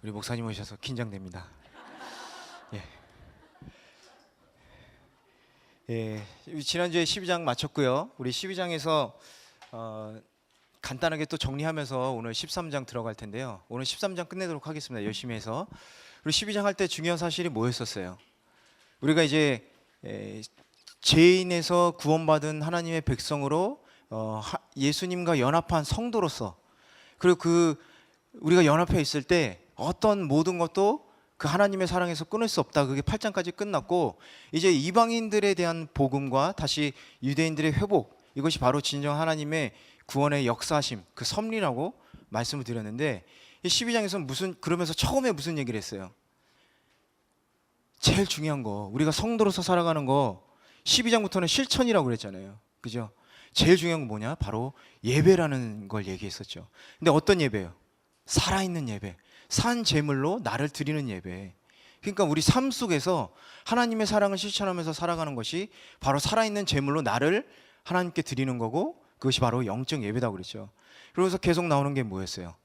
우리 목사님 오셔서 긴장됩니다. 예. 예, 지난주에 12장 마쳤고요. 우리 12장에서 간단하게 또 정리하면서 오늘 13장 들어갈 텐데요. 오늘 13장 끝내도록 하겠습니다. 열심히 해서. 우리 12장 할 때 중요한 사실이 뭐였었어요? 우리가 이제 죄인에서 구원받은 하나님의 백성으로 예수님과 연합한 성도로서, 그리고 우리가 연합해 있을 때 어떤 모든 것도 그 하나님의 사랑에서 끊을 수 없다. 그게 8장까지 끝났고, 이제 이방인들에 대한 복음과 다시 유대인들의 회복, 이것이 바로 진정 하나님의 구원의 역사심, 그 섭리라고 말씀을 드렸는데, 이 12장에서는 그러면서 처음에 무슨 얘기를 했어요? 제일 중요한 거, 우리가 성도로서 살아가는 거 12장부터는 실천이라고 그랬잖아요. 그죠? 제일 중요한 건 뭐냐? 바로 예배라는 걸 얘기했었죠. 근데 어떤 예배예요? 살아있는 예배, 산 제물로 나를 드리는 예배. 그러니까 우리 삶 속에서 하나님의 사랑을 실천하면서 살아가는 것이 바로 살아있는 제물로 나를 하나님께 드리는 거고, 그것이 바로 영적 예배다고 그랬죠. 그러면서 계속 나오는 게 뭐였어요?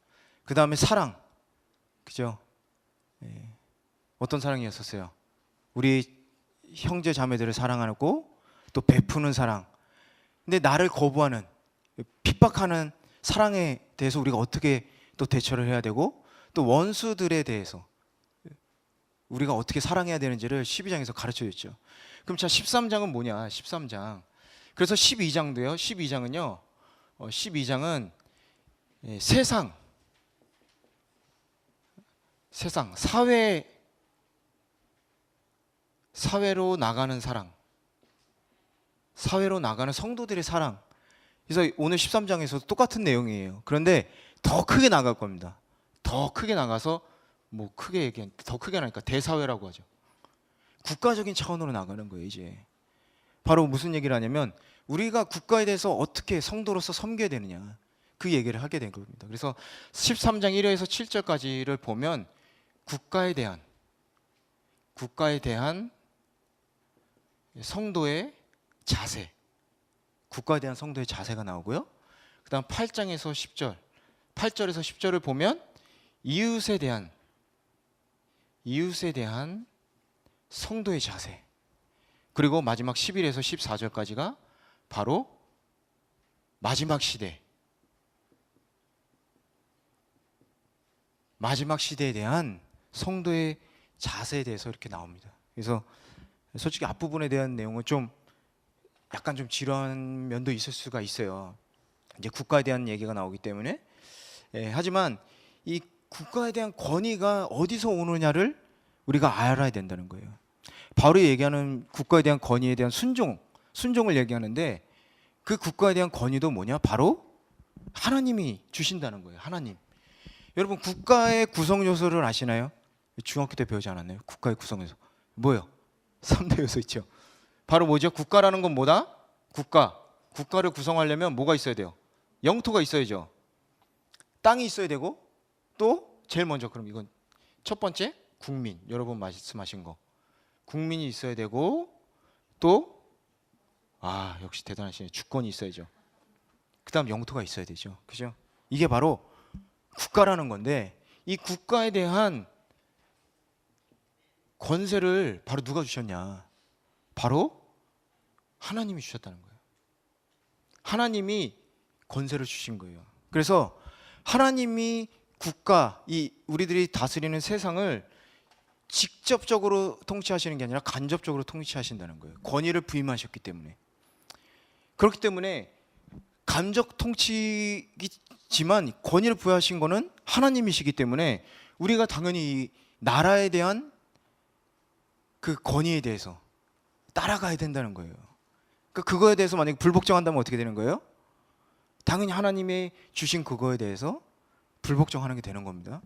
그 다음에 사랑, 그죠? 어떤 사랑이었었어요? 우리 형제 자매들을 사랑하고 또 베푸는 사랑. 근데 나를 거부하는, 핍박하는 사랑에 대해서 우리가 어떻게 또 대처를 해야 되고, 또 원수들에 대해서 우리가 어떻게 사랑해야 되는지를 12장에서 가르쳐 줬죠. 그럼 자, 13장은 뭐냐? 13장. 그래서 12장도요. 12장은요. 12장은 세상, 사회로 나가는 사랑, 사회로 나가는 성도들의 사랑. 그래서 오늘 13장에서도 똑같은 내용이에요. 그런데 더 크게 나갈 겁니다. 더 크게 나가서, 뭐 크게 얘기한, 더 크게 나니까 대사회라고 하죠. 국가적인 차원으로 나가는 거예요. 이제 바로 무슨 얘기를 하냐면, 우리가 국가에 대해서 어떻게 성도로서 섬겨야 되느냐, 그 얘기를 하게 된 겁니다. 그래서 13장 1절에서 7절까지를 보면 국가에 대한 성도의 자세, 국가에 대한 성도의 자세가 나오고요. 그 다음 8장에서 10절, 8절에서 10절을 보면 이웃에 대한 성도의 자세, 그리고 마지막 11에서 14절까지가 바로 마지막 시대에 대한 성도의 자세에 대해서 이렇게 나옵니다. 그래서 솔직히 앞부분에 대한 내용은 약간 좀 지루한 면도 있을 수가 있어요. 이제 국가에 대한 얘기가 나오기 때문에. 하지만 이 국가에 대한 권위가 어디서 오느냐를 우리가 알아야 된다는 거예요. 바울이 얘기하는 국가에 대한 권위에 대한 순종을 얘기하는데, 그 국가에 대한 권위도 뭐냐? 바로 하나님이 주신다는 거예요. 하나님. 여러분, 국가의 구성 요소를 아시나요? 중학교 때 배우지 않았나요? 국가의 구성 요소 뭐예요? 3대 요소 있죠. 바로 뭐죠? 국가라는 건 뭐다? 국가를 구성하려면 뭐가 있어야 돼요? 영토가 있어야죠. 땅이 있어야 되고, 또 제일 먼저, 그럼 이건 첫 번째, 국민. 여러분 말씀하신 거, 국민이 있어야 되고, 또 역시 대단하시네, 주권이 있어야죠. 그 다음 영토가 있어야 되죠. 그죠? 이게 바로 국가라는 건데, 이 국가에 대한 권세를 바로 누가 주셨냐? 바로 하나님이 주셨다는 거예요. 하나님이 권세를 주신 거예요. 그래서 하나님이 우리들이 다스리는 세상을 직접적으로 통치하시는 게 아니라 간접적으로 통치하신다는 거예요. 권위를 부임하셨기 때문에. 그렇기 때문에 간접 통치이지만 권위를 부여하신 거는 하나님이시기 때문에, 우리가 당연히 이 나라에 대한 그 권위에 대해서 따라가야 된다는 거예요. 그거에 대해서 만약에 불복종한다면 어떻게 되는 거예요? 당연히 하나님이 주신 그거에 대해서 불복종하는 게 되는 겁니다.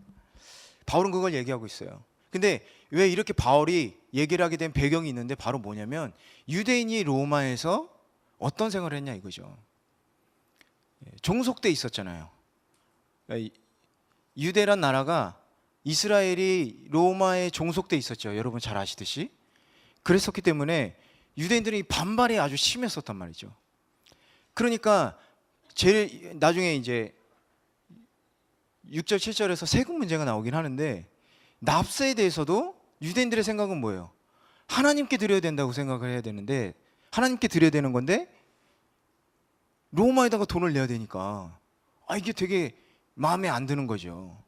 바울은 그걸 얘기하고 있어요. 근데 왜 이렇게 바울이 얘기를 하게 된 배경이 있는데, 바로 뭐냐면, 유대인이 로마에서 어떤 생활을 했냐 이거죠. 종속돼 있었잖아요. 유대란 나라가 이스라엘이 로마에 종속돼 있었죠. 여러분 잘 아시듯이. 그랬었기 때문에 유대인들이 반발이 아주 심했었단 말이죠. 그러니까 제일 나중에 이제 6절 7절에서 세금 문제가 나오긴 하는데, 납세에 대해서도 유대인들의 생각은 뭐예요? 하나님께 드려야 된다고 생각을 해야 되는데, 하나님께 드려야 되는 건데 로마에다가 돈을 내야 되니까 이게 되게 마음에 안 드는 거죠.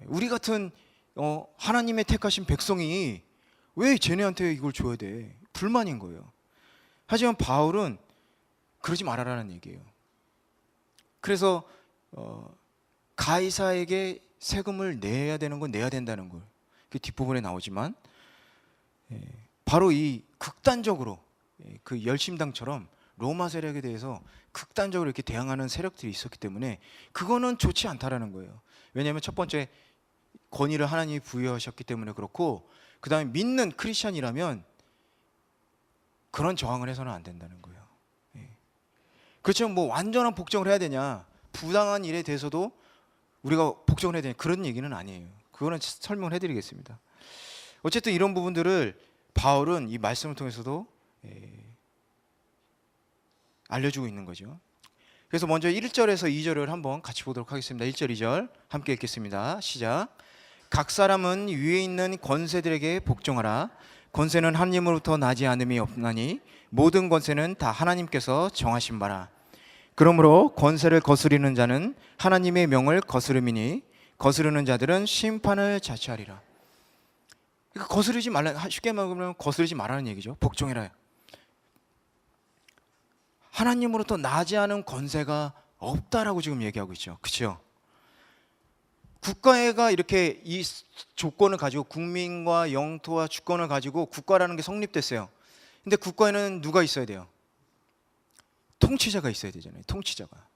우리 같은 하나님의 택하신 백성이 왜 쟤네한테 이걸 줘야 돼? 불만인 거예요. 하지만 바울은 그러지 말아라는 얘기예요. 그래서 가이사에게 세금을 내야 되는 건 내야 된다는 걸, 그 뒷부분에 나오지만 바로 이 극단적으로 그 열심당처럼 로마 세력에 대해서 극단적으로 이렇게 대항하는 세력들이 있었기 때문에 그거는 좋지 않다라는 거예요. 왜냐하면 첫 번째, 권위를 하나님이 부여하셨기 때문에 그렇고, 그 다음에 믿는 크리스찬이라면 그런 저항을 해서는 안 된다는 거예요. 그렇죠. 뭐 완전한 복종을 해야 되냐, 부당한 일에 대해서도 우리가 복종을 해야 되냐, 그런 얘기는 아니에요. 그거는 설명을 해드리겠습니다. 어쨌든 이런 부분들을 바울은 이 말씀을 통해서도 알려주고 있는 거죠. 그래서 먼저 1절에서 2절을 한번 같이 보도록 하겠습니다. 1절 2절 함께 읽겠습니다. 시작. 각 사람은 위에 있는 권세들에게 복종하라. 권세는 하나님으로부터 나지 않음이 없나니 모든 권세는 다 하나님께서 정하신 바라. 그러므로 권세를 거스리는 자는 하나님의 명을 거스름이니 거스르는 자들은 심판을 자취하리라. 그러니까 거스르지 말라, 쉽게 말하면 거스르지 말라는 얘기죠. 복종해라. 하나님으로부터 나지 않은 권세가 없다라고 지금 얘기하고 있죠. 그렇죠? 국가가 이렇게 이 조건을 가지고, 국민과 영토와 주권을 가지고 국가라는 게 성립됐어요. 근데 국가에는 누가 있어야 돼요? 통치자가 있어야 되잖아요. 통치자가.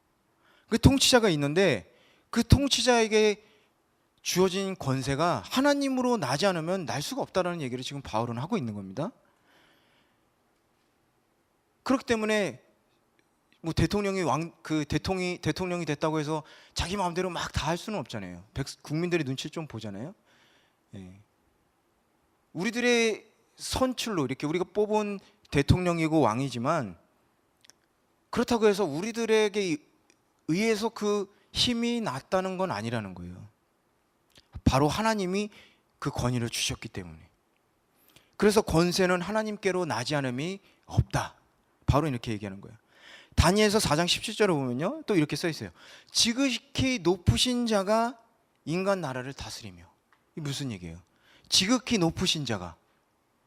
그 통치자가 있는데 그 통치자에게 주어진 권세가 하나님으로 나지 않으면 날 수가 없다라는 얘기를 지금 바울은 하고 있는 겁니다. 그렇기 때문에 뭐 대통령이 대통령이 됐다고 해서 자기 마음대로 막 다 할 수는 없잖아요. 국민들의 눈치를 좀 보잖아요. 우리들의 선출로 이렇게 우리가 뽑은 대통령이고 왕이지만, 그렇다고 해서 우리들에게 의해서 그 힘이 났다는 건 아니라는 거예요. 바로 하나님이 그 권위를 주셨기 때문에. 그래서 권세는 하나님께로 나지 않음이 없다. 바로 이렇게 얘기하는 거예요. 다니엘서 4장 17절에 보면요, 또 이렇게 써 있어요. 지극히 높으신 자가 인간 나라를 다스리며. 이게 무슨 얘기예요? 지극히 높으신 자가,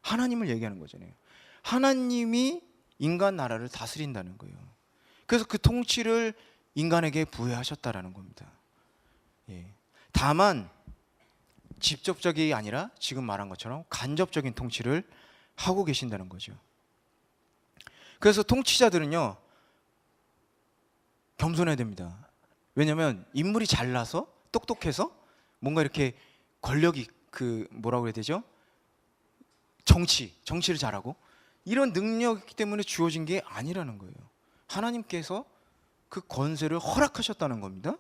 하나님을 얘기하는 거잖아요. 하나님이 인간 나라를 다스린다는 거예요. 그래서 그 통치를 인간에게 부여하셨다라는 겁니다. 다만 직접적이 아니라 지금 말한 것처럼 간접적인 통치를 하고 계신다는 거죠. 그래서 통치자들은요, 겸손해야 됩니다. 왜냐하면 인물이 잘나서 똑똑해서 뭔가 이렇게 권력이 뭐라고 해야 되죠? 정치를 잘하고 이런 능력이기 때문에 주어진 게 아니라는 거예요. 하나님께서 그 권세를 허락하셨다는 겁니다.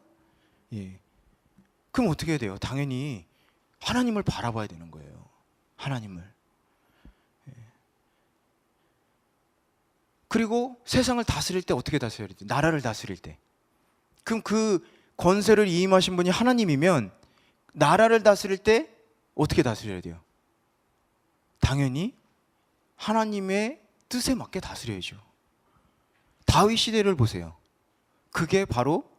그럼 어떻게 해야 돼요? 당연히 하나님을 바라봐야 되는 거예요. 하나님을. 그리고 세상을 다스릴 때 어떻게 다스려야 돼요? 나라를 다스릴 때. 그럼 그 권세를 위임하신 분이 하나님이면 나라를 다스릴 때 어떻게 다스려야 돼요? 당연히 하나님의 뜻에 맞게 다스려야죠. 다윗 시대를 보세요. 그게 바로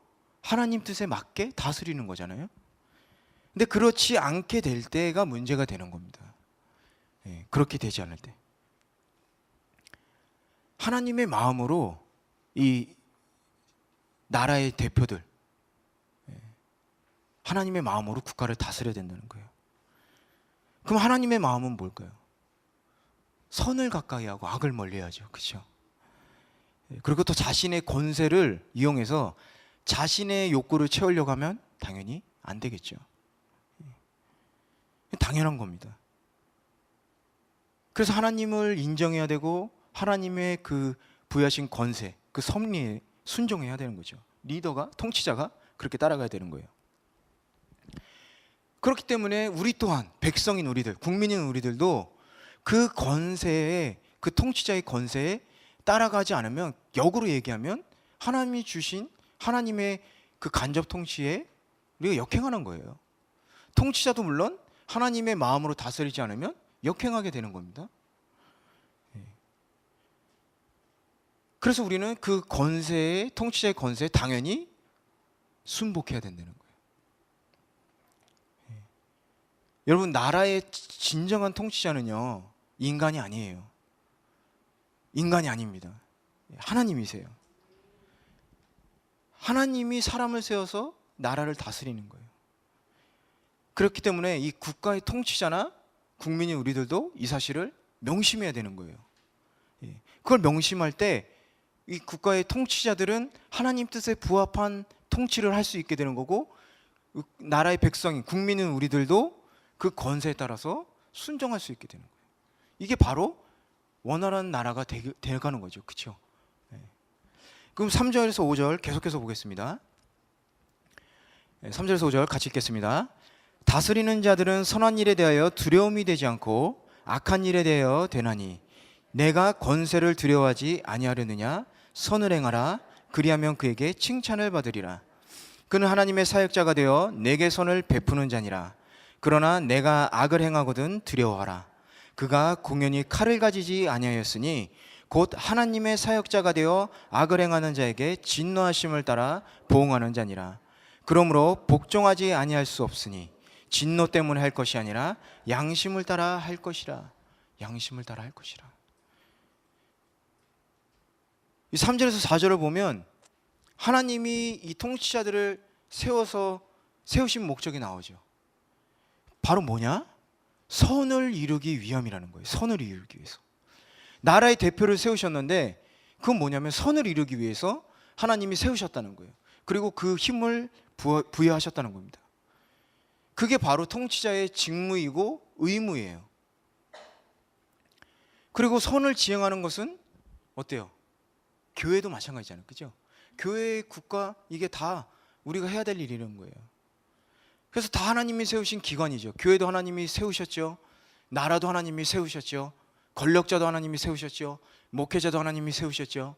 하나님 뜻에 맞게 다스리는 거잖아요. 근데 그렇지 않게 될 때가 문제가 되는 겁니다. 그렇게 되지 않을 때. 하나님의 마음으로 이 나라의 대표들, 하나님의 마음으로 국가를 다스려야 된다는 거예요. 그럼 하나님의 마음은 뭘까요? 선을 가까이 하고 악을 멀리 해야죠. 그렇죠? 그리고 또 자신의 권세를 이용해서 자신의 욕구를 채우려고 하면 당연히 안 되겠죠. 당연한 겁니다. 그래서 하나님을 인정해야 되고 하나님의 그 부여하신 권세, 그 섭리에 순종해야 되는 거죠. 리더가, 통치자가 그렇게 따라가야 되는 거예요. 그렇기 때문에 우리 또한 백성인 우리들, 국민인 우리들도 그 권세에, 그 통치자의 권세에 따라가지 않으면, 역으로 얘기하면 하나님이 주신 하나님의 그 간접 통치에 우리가 역행하는 거예요. 통치자도 물론 하나님의 마음으로 다스리지 않으면 역행하게 되는 겁니다. 그래서 우리는 그 권세에, 통치자의 권세에 당연히 순복해야 된다는 거예요. 여러분, 나라의 진정한 통치자는요, 인간이 아니에요. 인간이 아닙니다. 하나님이세요. 하나님이 사람을 세워서 나라를 다스리는 거예요. 그렇기 때문에 이 국가의 통치자나 국민인 우리들도 이 사실을 명심해야 되는 거예요. 그걸 명심할 때 이 국가의 통치자들은 하나님 뜻에 부합한 통치를 할 수 있게 되는 거고, 나라의 백성인 국민인 우리들도 그 권세에 따라서 순종할 수 있게 되는 거예요. 이게 바로 원활한 나라가 되어가는 거죠. 그렇죠? 그럼 3절에서 5절 계속해서 보겠습니다. 3절에서 5절 같이 읽겠습니다. 다스리는 자들은 선한 일에 대하여 두려움이 되지 않고 악한 일에 대하여 되나니 내가 권세를 두려워하지 아니하려느냐. 선을 행하라. 그리하면 그에게 칭찬을 받으리라. 그는 하나님의 사역자가 되어 내게 선을 베푸는 자니라. 그러나 내가 악을 행하거든 두려워하라. 그가 공연히 칼을 가지지 아니하였으니 곧 하나님의 사역자가 되어 악을 행하는 자에게 진노하심을 따라 보응하는 자니라. 그러므로 복종하지 아니할 수 없으니 진노 때문에 할 것이 아니라 양심을 따라 할 것이라. 양심을 따라 할 것이라. 이 3절에서 4절을 보면 하나님이 이 통치자들을 세우신 목적이 나오죠. 바로 뭐냐? 선을 이루기 위함이라는 거예요. 선을 이루기 위해서. 나라의 대표를 세우셨는데 그건 뭐냐면 선을 이루기 위해서 하나님이 세우셨다는 거예요. 그리고 그 힘을 부여하셨다는 겁니다. 그게 바로 통치자의 직무이고 의무예요. 그리고 선을 지향하는 것은 어때요? 교회도 마찬가지잖아요. 그죠? 교회, 국가, 이게 다 우리가 해야 될 일이라는 거예요. 그래서 다 하나님이 세우신 기관이죠. 교회도 하나님이 세우셨죠. 나라도 하나님이 세우셨죠. 권력자도 하나님이 세우셨죠. 목회자도 하나님이 세우셨죠.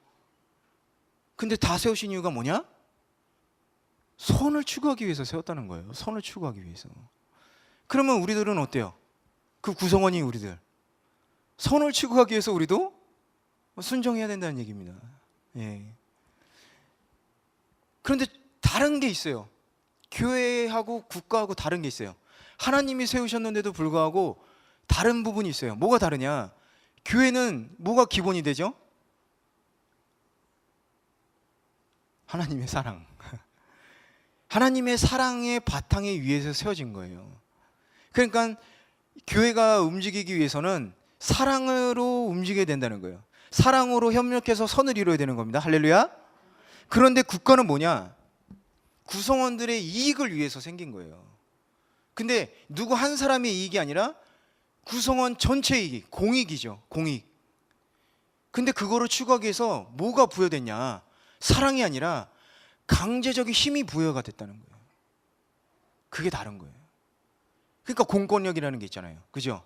근데 다 세우신 이유가 뭐냐? 선을 추구하기 위해서 세웠다는 거예요. 선을 추구하기 위해서. 그러면 우리들은 어때요? 그 구성원이 우리들. 선을 추구하기 위해서 우리도 순종해야 된다는 얘기입니다. 예. 그런데 다른 게 있어요. 교회하고 국가하고 다른 게 있어요. 하나님이 세우셨는데도 불구하고 다른 부분이 있어요. 뭐가 다르냐? 교회는 뭐가 기본이 되죠? 하나님의 사랑. 하나님의 사랑의 바탕에 위에서 세워진 거예요. 그러니까 교회가 움직이기 위해서는 사랑으로 움직여야 된다는 거예요. 사랑으로 협력해서 선을 이루어야 되는 겁니다. 할렐루야. 그런데 국가는 뭐냐? 구성원들의 이익을 위해서 생긴 거예요. 근데 누구 한 사람의 이익이 아니라 구성원 전체의 이익, 공익이죠. 공익. 근데 그거를 추구하기 위해서 뭐가 부여됐냐? 사랑이 아니라 강제적인 힘이 부여가 됐다는 거예요. 그게 다른 거예요. 그러니까 공권력이라는 게 있잖아요. 그죠?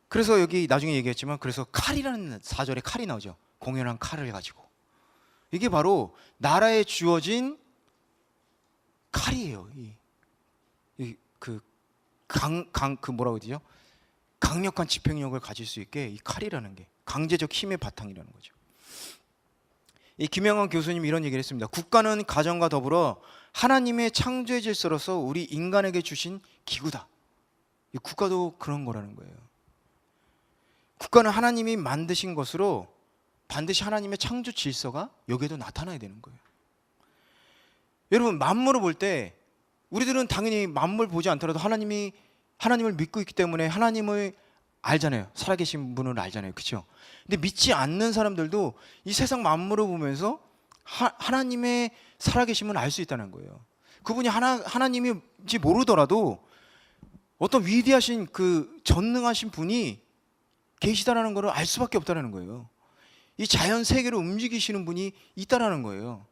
그래서 여기 나중에 얘기했지만 그래서 칼이라는 4절에 칼이 나오죠. 공연한 칼을 가지고. 이게 바로 나라에 주어진 칼이에요. 그 뭐라고 그러죠? 강력한 집행력을 가질 수 있게 이 칼이라는 게 강제적 힘의 바탕이라는 거죠. 이 김영환 교수님이 이런 얘기를 했습니다. 국가는 가정과 더불어 하나님의 창조의 질서로서 우리 인간에게 주신 기구다. 이 국가도 그런 거라는 거예요. 국가는 하나님이 만드신 것으로 반드시 하나님의 창조 질서가 여기에도 나타나야 되는 거예요. 여러분, 만물을 볼 때 우리들은 당연히 만물 보지 않더라도 하나님을 믿고 있기 때문에 하나님을 알잖아요. 살아계신 분을 알잖아요. 그렇죠? 근데 믿지 않는 사람들도 이 세상 만물을 보면서 하나님의 살아계심을 알 수 있다는 거예요. 그분이 하나님인지 모르더라도 어떤 위대하신 그 전능하신 분이 계시다라는 것을 알 수밖에 없다는 거예요. 이 자연 세계를 움직이시는 분이 있다라는 거예요.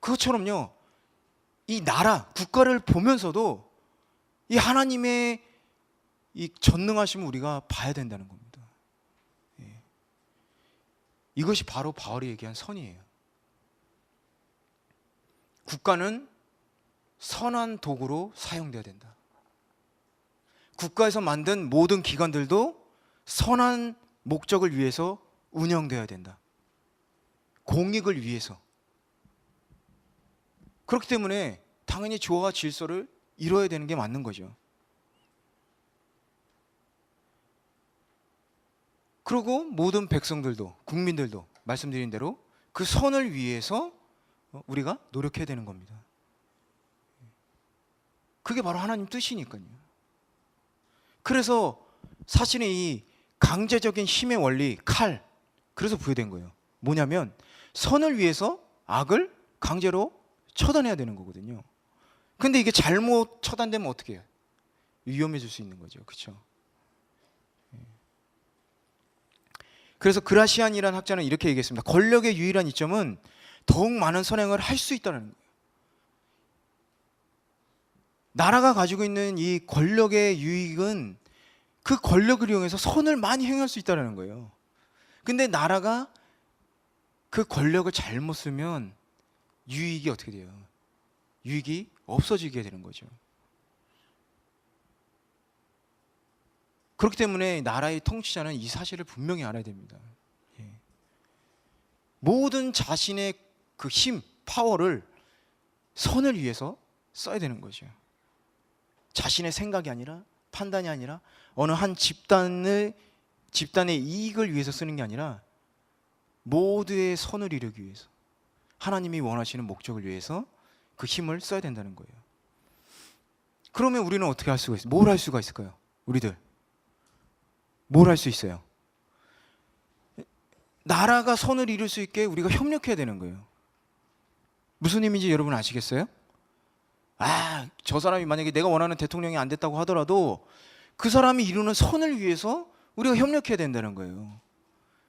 그것처럼요, 이 나라, 국가를 보면서도 이 하나님의 이 전능하심을 우리가 봐야 된다는 겁니다. 예. 이것이 바로 바울이 얘기한 선이에요. 국가는 선한 도구로 사용돼야 된다. 국가에서 만든 모든 기관들도 선한 목적을 위해서 운영돼야 된다. 공익을 위해서. 그렇기 때문에 당연히 조화와 질서를 이뤄야 되는 게 맞는 거죠. 그리고 모든 백성들도, 국민들도 말씀드린 대로 그 선을 위해서 우리가 노력해야 되는 겁니다. 그게 바로 하나님 뜻이니까요. 그래서 사실은 이 강제적인 힘의 원리, 칼, 그래서 부여된 거예요. 뭐냐면 선을 위해서 악을 강제로 처단해야 되는 거거든요. 근데 이게 잘못 처단되면 어떻게 해요? 위험해질 수 있는 거죠. 그렇죠? 그래서 그라시안이라는 학자는 이렇게 얘기했습니다. 권력의 유일한 이점은 더욱 많은 선행을 할 수 있다는 거예요. 나라가 가지고 있는 이 권력의 유익은 그 권력을 이용해서 선을 많이 행할 수 있다는 거예요. 근데 나라가 그 권력을 잘못 쓰면 유익이 어떻게 돼요? 유익이 없어지게 되는 거죠. 그렇기 때문에 나라의 통치자는 이 사실을 분명히 알아야 됩니다. 모든 자신의 그 힘, 파워를 선을 위해서 써야 되는 거죠. 자신의 생각이 아니라, 판단이 아니라, 어느 한 집단의 이익을 위해서 쓰는 게 아니라 모두의 선을 이루기 위해서, 하나님이 원하시는 목적을 위해서 그 힘을 써야 된다는 거예요. 그러면 우리는 어떻게 할 수가 있어요? 뭘 할 수가 있을까요? 우리들 뭘 할 수 있어요? 나라가 선을 이룰 수 있게 우리가 협력해야 되는 거예요. 무슨 의미인지 여러분 아시겠어요? 저 사람이 만약에 내가 원하는 대통령이 안 됐다고 하더라도 그 사람이 이루는 선을 위해서 우리가 협력해야 된다는 거예요.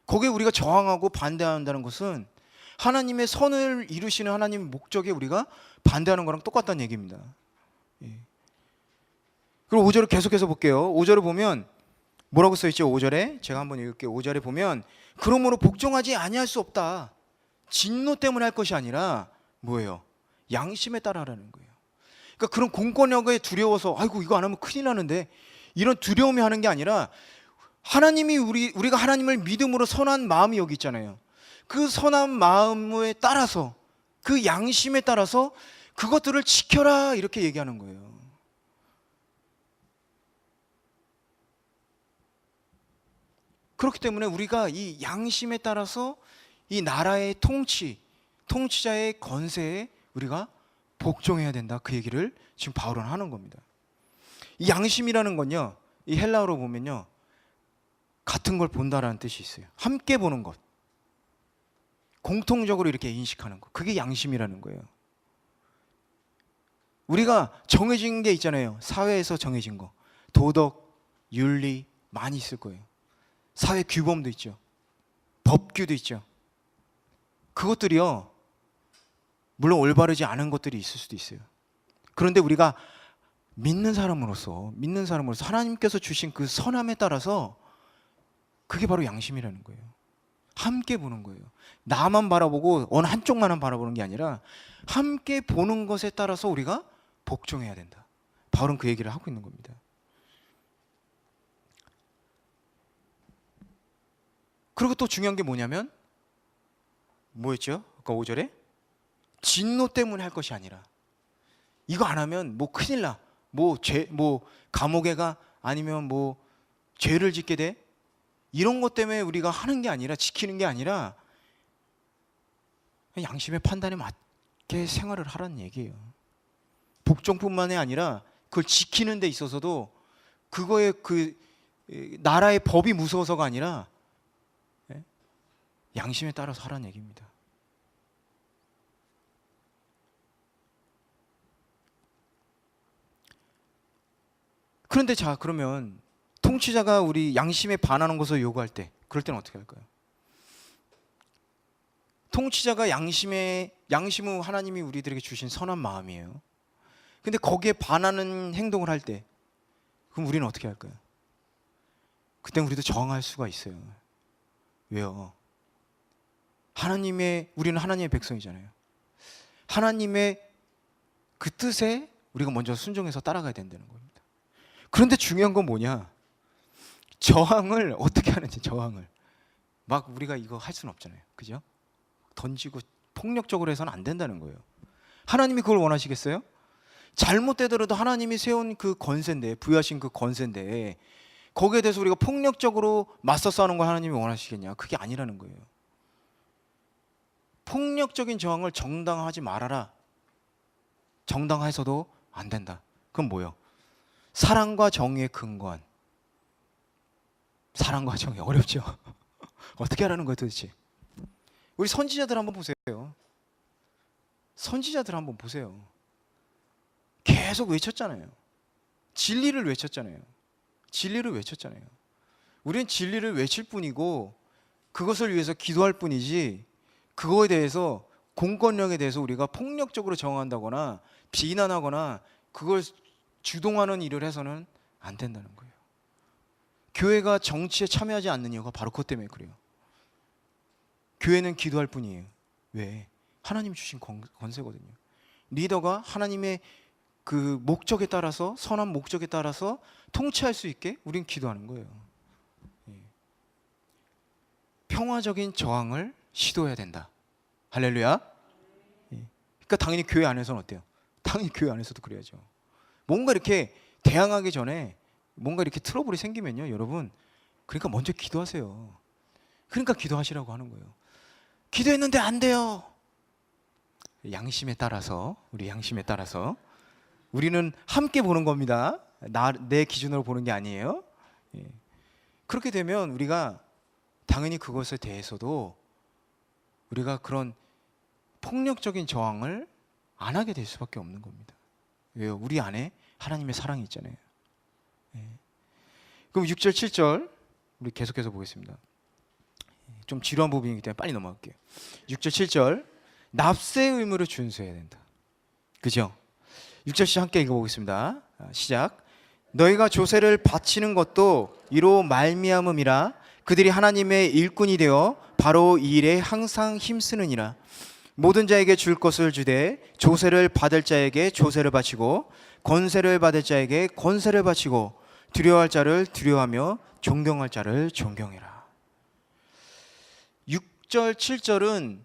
거기에 우리가 저항하고 반대한다는 것은 하나님의 선을 이루시는 하나님의 목적에 우리가 반대하는 거랑 똑같다는 얘기입니다. 그리고 5절을 계속해서 볼게요. 5절을 보면 뭐라고 써있죠? 5절에 제가 한번 읽을게요. 5절에 보면 그러므로 복종하지 아니할 수 없다. 진노 때문에 할 것이 아니라 뭐예요? 양심에 따라라는 거예요. 그러니까 그런 공권력에 두려워서 아이고 이거 안 하면 큰일 나는데 이런 두려움이 하는 게 아니라 하나님이 우리가 하나님을 믿음으로 선한 마음이 여기 있잖아요. 그 선한 마음에 따라서 그 양심에 따라서 그것들을 지켜라 이렇게 얘기하는 거예요. 그렇기 때문에 우리가 이 양심에 따라서 이 나라의 통치자의 권세에 우리가 복종해야 된다. 그 얘기를 지금 바울은 하는 겁니다. 이 양심이라는 건요, 이 헬라어로 보면요, 같은 걸 본다라는 뜻이 있어요. 함께 보는 것, 공통적으로 이렇게 인식하는 것, 그게 양심이라는 거예요. 우리가 정해진 게 있잖아요. 사회에서 정해진 거, 도덕, 윤리 많이 있을 거예요. 사회 규범도 있죠. 법규도 있죠. 그것들이요, 물론 올바르지 않은 것들이 있을 수도 있어요. 그런데 우리가 믿는 사람으로서 하나님께서 주신 그 선함에 따라서 그게 바로 양심이라는 거예요. 함께 보는 거예요. 나만 바라보고 어느 한쪽만만 바라보는 게 아니라 함께 보는 것에 따라서 우리가 복종해야 된다. 바울은 그 얘기를 하고 있는 겁니다. 그리고 또 중요한 게 뭐냐면 뭐였죠? 아까 5절에 진노 때문에 할 것이 아니라, 이거 안 하면 뭐 큰일 나, 뭐 감옥에 가, 아니면 뭐 죄를 짓게 돼, 이런 것 때문에 우리가 하는 게 아니라, 지키는 게 아니라 양심의 판단에 맞게 생활을 하라는 얘기예요. 복종뿐만이 아니라 그걸 지키는 데 있어서도 그거에 그 나라의 법이 무서워서가 아니라 양심에 따라서 하라는 얘기입니다. 그런데 자, 그러면 통치자가 우리 양심에 반하는 것을 요구할 때, 그럴 때는 어떻게 할까요? 통치자가 양심은 하나님이 우리들에게 주신 선한 마음이에요. 근데 거기에 반하는 행동을 할 때, 그럼 우리는 어떻게 할까요? 그때 우리도 저항할 수가 있어요. 왜요? 우리는 하나님의 백성이잖아요. 하나님의 그 뜻에 우리가 먼저 순종해서 따라가야 된다는 겁니다. 그런데 중요한 건 뭐냐? 저항을 어떻게 하는지. 저항을 막 우리가 이거 할 수는 없잖아요, 그죠? 던지고 폭력적으로 해서는 안 된다는 거예요. 하나님이 그걸 원하시겠어요? 잘못되더라도 하나님이 세운 그 권세인데, 부여하신 그 권세인데 거기에 대해서 우리가 폭력적으로 맞서 싸우는 걸 하나님이 원하시겠냐? 그게 아니라는 거예요. 폭력적인 저항을 정당화하지 말아라. 정당화해서도 안 된다. 그건 뭐예요? 사랑과 정의에 근거한. 사랑과 정의 어렵죠? 어떻게 하라는 거예요 도대체? 우리 선지자들 한번 보세요. 선지자들 한번 보세요. 계속 외쳤잖아요. 진리를 외쳤잖아요. 진리를 외쳤잖아요. 우리는 진리를 외칠 뿐이고 그것을 위해서 기도할 뿐이지, 그거에 대해서 공권력에 대해서 우리가 폭력적으로 저항한다거나 비난하거나 그걸 주동하는 일을 해서는 안 된다는 거예요. 교회가 정치에 참여하지 않는 이유가 바로 그것 때문에 그래요. 교회는 기도할 뿐이에요. 왜? 하나님 주신 권세거든요. 리더가 하나님의 그 목적에 따라서, 선한 목적에 따라서 통치할 수 있게 우린 기도하는 거예요. 평화적인 저항을 시도해야 된다. 할렐루야. 그러니까 당연히 교회 안에서는 어때요? 당연히 교회 안에서도 그래야죠. 뭔가 이렇게 대항하기 전에 뭔가 이렇게 트러블이 생기면요, 여러분, 그러니까 먼저 기도하세요. 그러니까 기도하시라고 하는 거예요. 기도했는데 안 돼요. 양심에 따라서, 우리 양심에 따라서 우리는 함께 보는 겁니다. 내 기준으로 보는 게 아니에요. 그렇게 되면 우리가 당연히 그것에 대해서도 우리가 그런 폭력적인 저항을 안 하게 될 수밖에 없는 겁니다. 왜요? 우리 안에 하나님의 사랑이 있잖아요. 그럼 6절, 7절 우리 계속해서 보겠습니다. 좀 지루한 부분이기 때문에 빨리 넘어갈게요. 6절, 7절 납세의 의무를 준수해야 된다. 그죠? 6절씩 함께 읽어보겠습니다. 시작. 너희가 조세를 바치는 것도 이로 말미암음이라. 그들이 하나님의 일꾼이 되어 바로 이 일에 항상 힘쓰느니라. 모든 자에게 줄 것을 주되 조세를 받을 자에게 조세를 바치고 권세를 받을 자에게 권세를 바치고 두려워할 자를 두려워하며 존경할 자를 존경해라. 6절, 7절은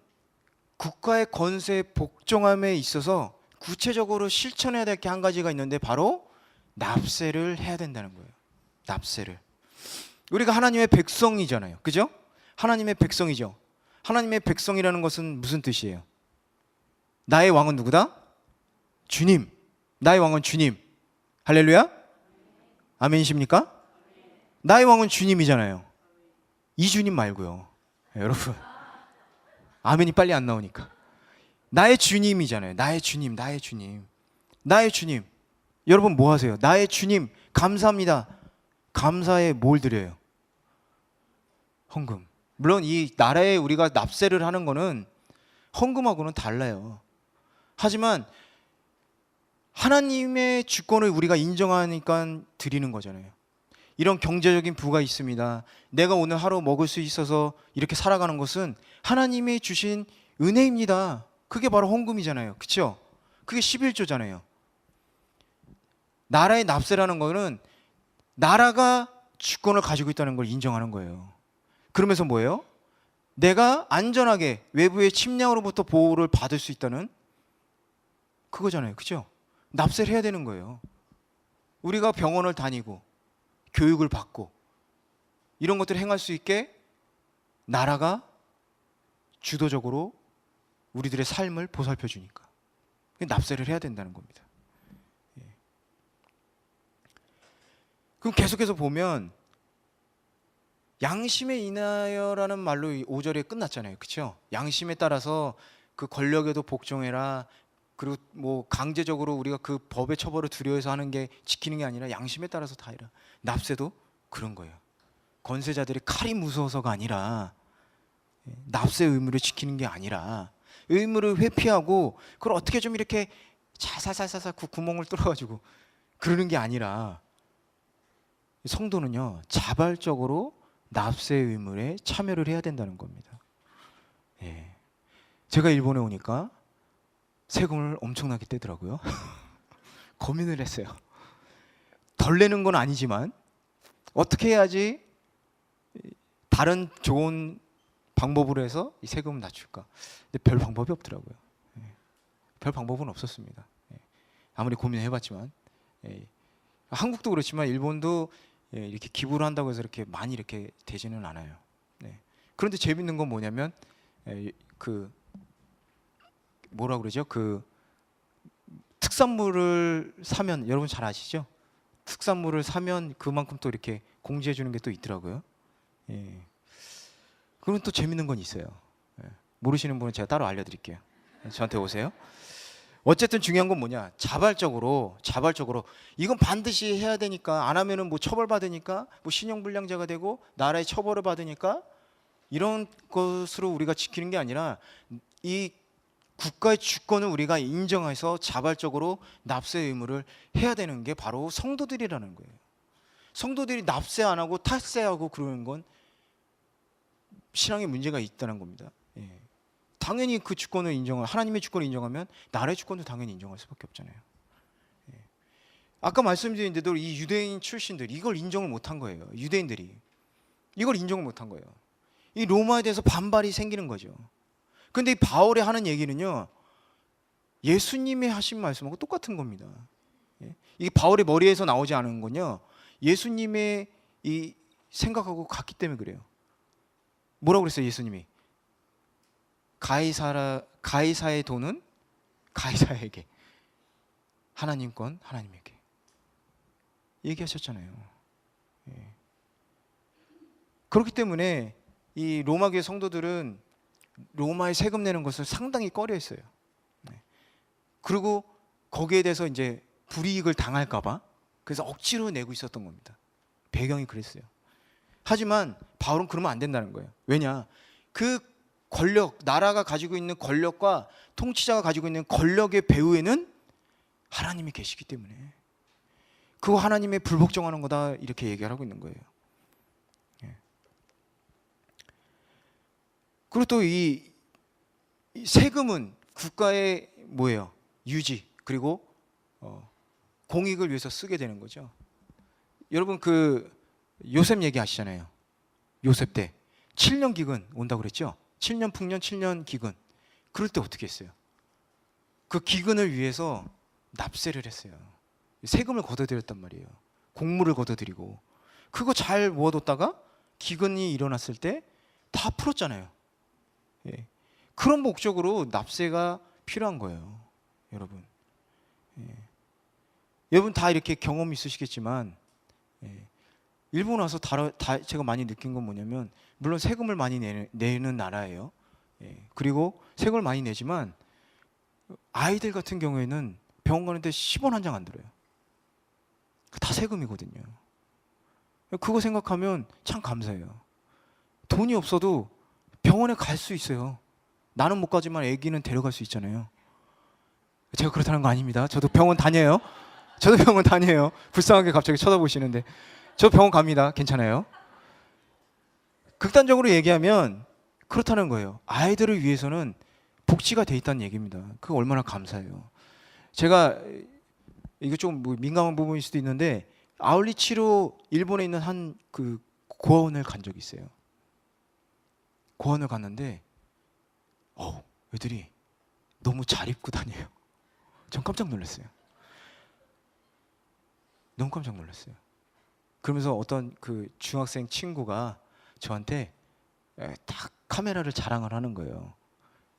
국가의 권세에 복종함에 있어서 구체적으로 실천해야 될 게 한 가지가 있는데 바로 납세를 해야 된다는 거예요. 납세를. 우리가 하나님의 백성이잖아요. 그죠? 하나님의 백성이죠. 하나님의 백성이라는 것은 무슨 뜻이에요? 나의 왕은 누구다? 주님. 나의 왕은 주님. 할렐루야? 아멘이십니까? 나의 왕은 주님이잖아요. 이 주님 말고요. 여러분, 아멘이 빨리 안 나오니까. 나의 주님이잖아요. 나의 주님, 나의 주님, 나의 주님. 여러분 뭐 하세요? 나의 주님 감사합니다. 감사에 뭘 드려요? 헌금. 물론 이 나라에 우리가 납세를 하는 거는 헌금하고는 달라요. 하지만 하나님의 주권을 우리가 인정하니까 드리는 거잖아요. 이런 경제적인 부가 있습니다. 내가 오늘 하루 먹을 수 있어서 이렇게 살아가는 것은 하나님이 주신 은혜입니다. 그게 바로 헌금이잖아요. 그렇죠? 그게 11조잖아요. 나라의 납세라는 거는 나라가 주권을 가지고 있다는 걸 인정하는 거예요. 그러면서 뭐예요? 내가 안전하게 외부의 침략으로부터 보호를 받을 수 있다는 그거잖아요. 그죠? 납세를 해야 되는 거예요. 우리가 병원을 다니고 교육을 받고 이런 것들을 행할 수 있게 나라가 주도적으로 우리들의 삶을 보살펴 주니까 납세를 해야 된다는 겁니다. 그럼 계속해서 보면 양심에 인하여라는 말로 5절에 끝났잖아요. 그렇죠? 양심에 따라서 그 권력에도 복종해라. 그리고 뭐 강제적으로 우리가 그 법의 처벌을 두려워해서 하는 게 지키는 게 아니라 양심에 따라서 다 해라. 납세도 그런 거예요. 권세자들이 칼이 무서워서가 아니라 납세 의무를 지키는 게 아니라 의무를 회피하고 그걸 어떻게 좀 이렇게 살살살살 구멍을 뚫어가지고 그러는 게 아니라 성도는요 자발적으로 납세 의무에 참여를 해야 된다는 겁니다. 제가 일본에 오니까 세금을 엄청나게 떼더라고요. 고민을 했어요. 덜 내는 건 아니지만 어떻게 해야지 다른 좋은 방법으로 해서 이 세금을 낮출까? 근데 별 방법이 없더라고요. 별 방법은 없었습니다. 아무리 고민해봤지만 한국도 그렇지만 일본도 이렇게 기부를 한다고 해서 이렇게 많이 이렇게 되지는 않아요. 그런데 재밌는 건 뭐냐면 그 뭐라 그러죠? 그 특산물을 사면 여러분 잘 아시죠? 특산물을 사면 그만큼 또 이렇게 공지해 주는 게 또 있더라고요. 그럼 또 재밌는 건 있어요. 모르시는 분은 제가 따로 알려드릴게요. 저한테 오세요. 어쨌든 중요한 건 뭐냐? 자발적으로 이건 반드시 해야 되니까 안 하면은 뭐 처벌받으니까 뭐 신용불량자가 되고 나라의 처벌을 받으니까 이런 것으로 우리가 지키는 게 아니라 이 국가의 주권을 우리가 인정해서 자발적으로 납세 의무를 해야 되는 게 바로 성도들이라는 거예요. 성도들이 납세 안 하고 탈세하고 그러는 건 신앙에 문제가 있다는 겁니다. 당연히 그 주권을 하나님의 주권을 인정하면 나라의 주권도 당연히 인정할 수밖에 없잖아요. 아까 말씀드린 대로 이 유대인 출신들이 이걸 인정을 못한 거예요. 유대인들이 이걸 인정을 못한 거예요. 이 로마에 대해서 반발이 생기는 거죠. 근데 이 바울이 하는 얘기는요, 예수님이 하신 말씀하고 똑같은 겁니다. 이 바울의 머리에서 나오지 않은 건요, 예수님의 이 생각하고 같기 때문에 그래요. 뭐라고 그랬어요, 예수님이? 가이사의 돈은 가이사에게, 하나님 건 하나님에게 얘기하셨잖아요. 그렇기 때문에 이 로마교회 성도들은 로마에 세금 내는 것을 상당히 꺼려했어요. 그리고 거기에 대해서 이제 불이익을 당할까봐 그래서 억지로 내고 있었던 겁니다. 배경이 그랬어요. 하지만 바울은 그러면 안 된다는 거예요. 왜냐? 그 권력, 나라가 가지고 있는 권력과 통치자가 가지고 있는 권력의 배후에는 하나님이 계시기 때문에 그거 하나님의 불복종하는 거다 이렇게 얘기를 하고 있는 거예요. 그리고 또 이 세금은 국가의 뭐예요? 유지 그리고 공익을 위해서 쓰게 되는 거죠. 여러분 그 요셉 얘기하시잖아요. 요셉 때 7년 기근 온다고 그랬죠? 7년 풍년 7년 기근. 그럴 때 어떻게 했어요? 그 기근을 위해서 납세를 했어요. 세금을 걷어들였단 말이에요. 곡물을 걷어들이고 그거 잘 모아뒀다가 기근이 일어났을 때 다 풀었잖아요. 그런 목적으로 납세가 필요한 거예요, 여러분. 여러분 다 이렇게 경험이 있으시겠지만 일본 와서 제가 많이 느낀 건 뭐냐면 물론 세금을 많이 내는 나라예요. 그리고 세금을 많이 내지만 아이들 같은 경우에는 병원 가는데 10원 한 장 안 들어요. 다 세금이거든요. 그거 생각하면 참 감사해요. 돈이 없어도 병원에 갈 수 있어요. 나는 못 가지만 아기는 데려갈 수 있잖아요. 제가 그렇다는 거 아닙니다. 저도 병원 다녀요. 불쌍하게 갑자기 쳐다보시는데 저 병원 갑니다. 괜찮아요. 극단적으로 얘기하면 그렇다는 거예요. 아이들을 위해서는 복지가 돼 있다는 얘기입니다. 그거 얼마나 감사해요. 제가 이거 좀 뭐 민감한 부분일 수도 있는데 아울리치로 일본에 있는 한 그 고아원을 간 적이 있어요. 고아원을 갔는데 애들이 너무 잘 입고 다녀요. 전 깜짝 놀랐어요. 너무 깜짝 놀랐어요. 그러면서 어떤 그 중학생 친구가 저한테 딱 카메라를 자랑을 하는 거예요.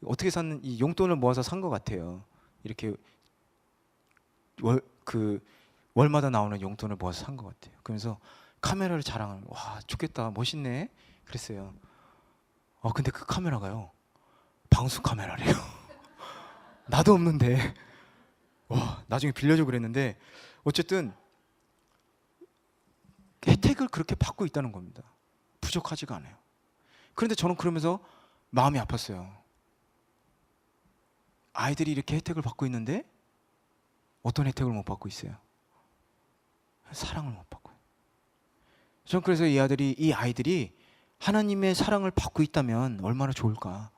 어떻게 샀는 이 용돈을 모아서 산 것 같아요. 이렇게 월마다 나오는 용돈을 모아서 산 것 같아요. 그러면서 카메라를 자랑을 와 좋겠다 멋있네 그랬어요. 근데 그 카메라가요 방수 카메라래요. 나도 없는데 와 나중에 빌려줘 그랬는데 어쨌든 혜택을 그렇게 받고 있다는 겁니다. 부족하지가 않아요. 그런데 저는 그러면서 마음이 아팠어요. 아이들이 이렇게 혜택을 받고 있는데 어떤 혜택을 못 받고 있어요? 사랑을 못 받고. 저는 그래서 이 아이들이 하나님의 사랑을 받고 있다면 얼마나 좋을까?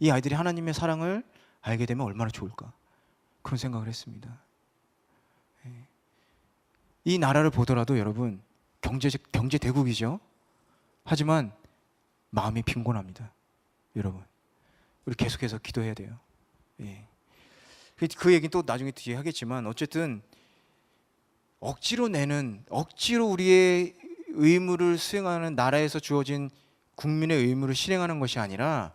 이 아이들이 하나님의 사랑을 알게 되면 얼마나 좋을까? 그런 생각을 했습니다. 이 나라를 보더라도 여러분 경제 대국이죠. 하지만 마음이 빈곤합니다. 여러분 우리 계속해서 기도해야 돼요. 예. 그 얘기는 또 나중에 뒤에 하겠지만 어쨌든 억지로 우리의 의무를 수행하는, 나라에서 주어진 국민의 의무를 실행하는 것이 아니라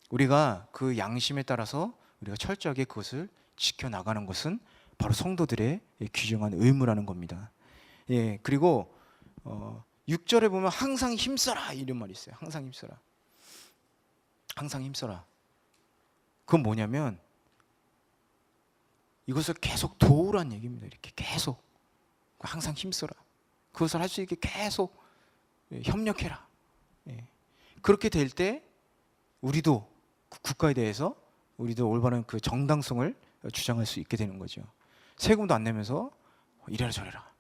우리가 그 양심에 따라서 우리가 철저하게 그것을 지켜나가는 것은 바로 성도들의 귀중한 의무라는 겁니다. 예, 그리고 6절에 보면 항상 힘써라 이런 말이 있어요. 항상 힘써라. 항상 힘써라. 그건 뭐냐면 이것을 계속 도우란 얘기입니다. 이렇게 계속 항상 힘써라. 그것을 할 수 있게 계속 협력해라. 그렇게 될 때 우리도 국가에 대해서 우리도 올바른 그 정당성을 주장할 수 있게 되는 거죠. 세금도 안 내면서 이래라 저래라.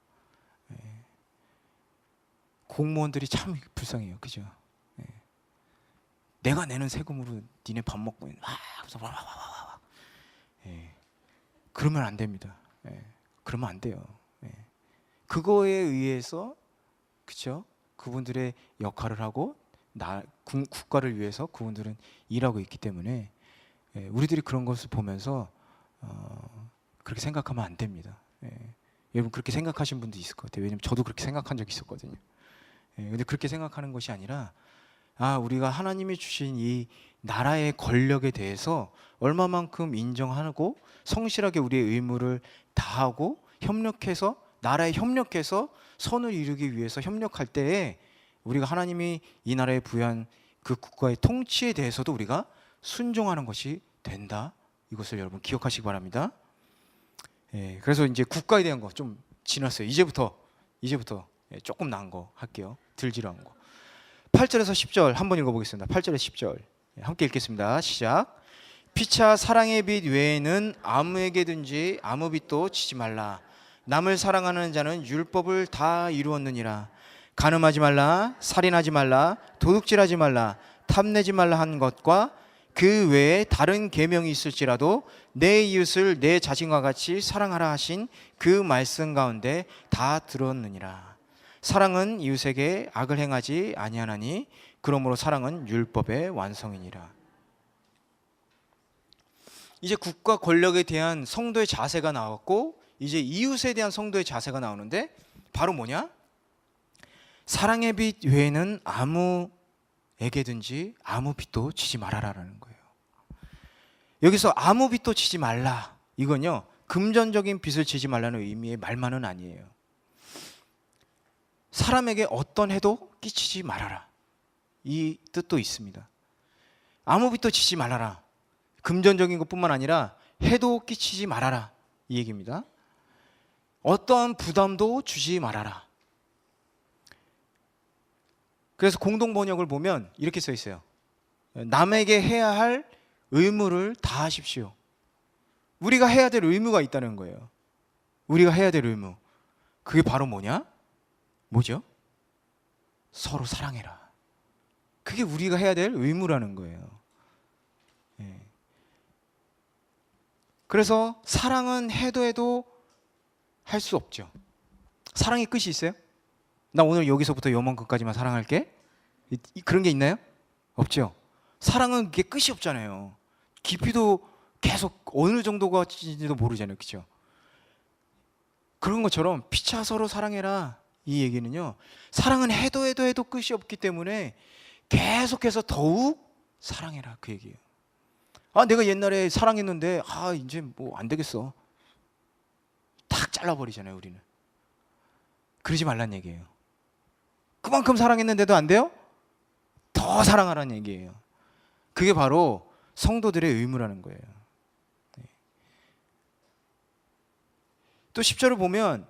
공무원들이 참 불쌍해요. 그죠? 내가 내는 세금으로 니네 밥 먹고 그러면 안 됩니다. 그러면 안 돼요. 그거에 의해서 그렇죠? 그분들의 역할을 하고 국가를 위해서 그분들은 일하고 있기 때문에 우리들이 그런 것을 보면서 그렇게 생각하면 안 됩니다. 여러분 그렇게 생각하신 분도 있을 것 같아요. 왜냐면 저도 그렇게 생각한 적이 있었거든요. 근데 그렇게 생각하는 것이 아니라 우리가 하나님이 주신 이 나라의 권력에 대해서 얼마만큼 인정하고 성실하게 우리의 의무를 다하고 협력해서 나라에 협력해서 선을 이루기 위해서 협력할 때에 우리가 하나님이 이 나라에 부여한 그 국가의 통치에 대해서도 우리가 순종하는 것이 된다. 이것을 여러분 기억하시기 바랍니다. 그래서 이제 국가에 대한 거 좀 지났어요. 이제부터 조금 나은 거 할게요. 덜 지루한 거. 8절에서 10절 한번 읽어보겠습니다. 8절에서 10절 함께 읽겠습니다. 시작. 피차 사랑의 빛 외에는 아무에게든지 아무 빛도 지지 말라. 남을 사랑하는 자는 율법을 다 이루었느니라. 간음하지 말라, 살인하지 말라, 도둑질하지 말라, 탐내지 말라 한 것과 그 외에 다른 계명이 있을지라도 내 이웃을 내 자신과 같이 사랑하라 하신 그 말씀 가운데 다 들었느니라. 사랑은 이웃에게 악을 행하지 아니하나니 그러므로 사랑은 율법의 완성이니라. 이제 국가 권력에 대한 성도의 자세가 나왔고 이제 이웃에 대한 성도의 자세가 나오는데 바로 뭐냐? 사랑의 빛 외에는 아무에게든지 아무 빛도 지지 말아라라는 거예요. 여기서 아무 빛도 지지 말라, 이건요 금전적인 빛을 지지 말라는 의미의 말만은 아니에요. 사람에게 어떤 해도 끼치지 말아라, 이 뜻도 있습니다. 아무 빛도 지지 말아라, 금전적인 것뿐만 아니라 해도 끼치지 말아라, 이 얘기입니다. 어떠한 부담도 주지 말아라. 그래서 공동 번역을 보면 이렇게 써 있어요. 남에게 해야 할 의무를 다 하십시오. 우리가 해야 될 의무가 있다는 거예요. 우리가 해야 될 의무. 그게 바로 뭐냐? 뭐죠? 서로 사랑해라. 그게 우리가 해야 될 의무라는 거예요. 그래서 사랑은 해도 할 수 없죠. 사랑의 끝이 있어요? 나 오늘 여기서부터 요만큼까지만 사랑할게? 그런 게 있나요? 없죠. 사랑은 그게 끝이 없잖아요. 깊이도 계속 어느 정도가지도 모르잖아요. 그렇죠? 그런 것처럼 피차 서로 사랑해라, 이 얘기는요 사랑은 해도 끝이 없기 때문에 계속해서 더욱 사랑해라, 그 얘기예요. 내가 옛날에 사랑했는데 이제 뭐 안 되겠어, 탁 잘라버리잖아요. 우리는 그러지 말란 얘기예요. 그만큼 사랑했는데도 안 돼요? 더 사랑하라는 얘기예요. 그게 바로 성도들의 의무라는 거예요. 또 10절을 보면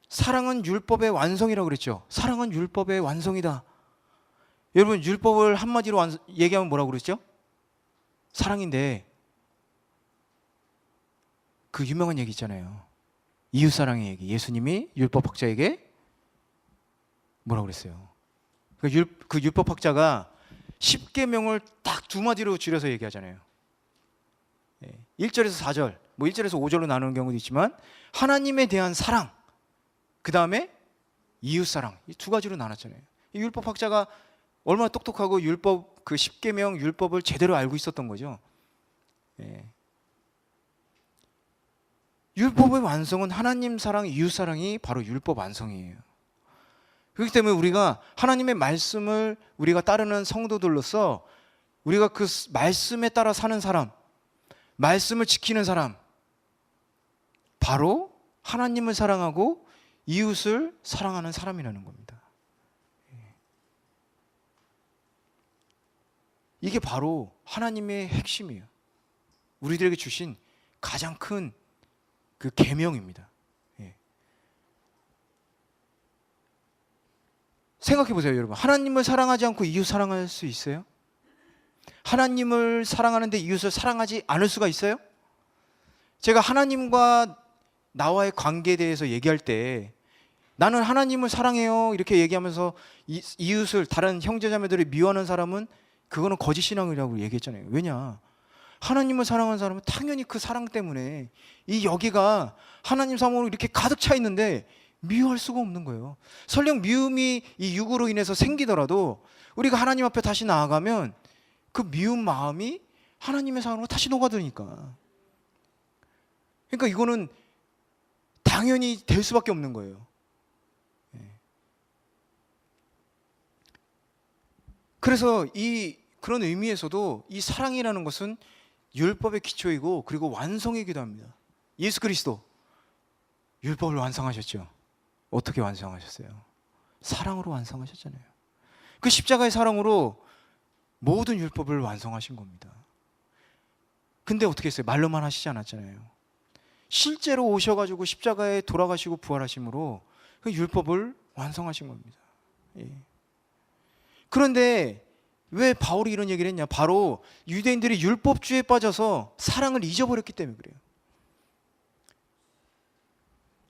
사랑은 율법의 완성이라고 그랬죠. 사랑은 율법의 완성이다. 여러분 율법을 한마디로 얘기하면 뭐라고 그랬죠? 사랑인데 그 유명한 얘기 있잖아요. 이웃사랑의 얘기. 예수님이 율법학자에게 뭐라고 그랬어요? 그 율법학자가 10계명을 딱 두 마디로 줄여서 얘기하잖아요. 1절에서 4절 뭐 1절에서 5절로 나누는 경우도 있지만 하나님에 대한 사랑, 그 다음에 이웃 사랑, 이 두 가지로 나눴잖아요. 이 율법학자가 얼마나 똑똑하고 율법 그 10계명 율법을 제대로 알고 있었던 거죠. 예. 율법의 완성은 하나님 사랑, 이웃 사랑이 바로 율법 완성이에요. 그렇기 때문에 우리가 하나님의 말씀을 우리가 따르는 성도들로서 우리가 그 말씀에 따라 사는 사람, 말씀을 지키는 사람, 바로 하나님을 사랑하고 이웃을 사랑하는 사람이라는 겁니다. 이게 바로 하나님의 핵심이에요. 우리들에게 주신 가장 큰 그 계명입니다. 생각해 보세요, 여러분. 하나님을 사랑하지 않고 이웃 사랑할 수 있어요? 하나님을 사랑하는데 이웃을 사랑하지 않을 수가 있어요? 제가 하나님과 나와의 관계에 대해서 얘기할 때 나는 하나님을 사랑해요 이렇게 얘기하면서 이웃을, 다른 형제자매들을 미워하는 사람은 그거는 거짓 신앙이라고 얘기했잖아요. 왜냐? 하나님을 사랑하는 사람은 당연히 그 사랑 때문에 이 여기가 하나님 사랑으로 이렇게 가득 차 있는데 미워할 수가 없는 거예요. 설령 미움이 이 육으로 인해서 생기더라도 우리가 하나님 앞에 다시 나아가면 그 미운 마음이 하나님의 사랑으로 다시 녹아드니까. 그러니까 이거는 당연히 될 수밖에 없는 거예요. 그래서 그런 의미에서도 이 사랑이라는 것은 율법의 기초이고 그리고 완성이기도 합니다. 예수 그리스도 율법을 완성하셨죠. 어떻게 완성하셨어요? 사랑으로 완성하셨잖아요. 그 십자가의 사랑으로 모든 율법을 완성하신 겁니다. 근데 어떻게 했어요? 말로만 하시지 않았잖아요. 실제로 오셔가지고 십자가에 돌아가시고 부활하심으로 그 율법을 완성하신 겁니다. 그런데 왜 바울이 이런 얘기를 했냐? 바로 유대인들이 율법주의에 빠져서 사랑을 잊어버렸기 때문에 그래요.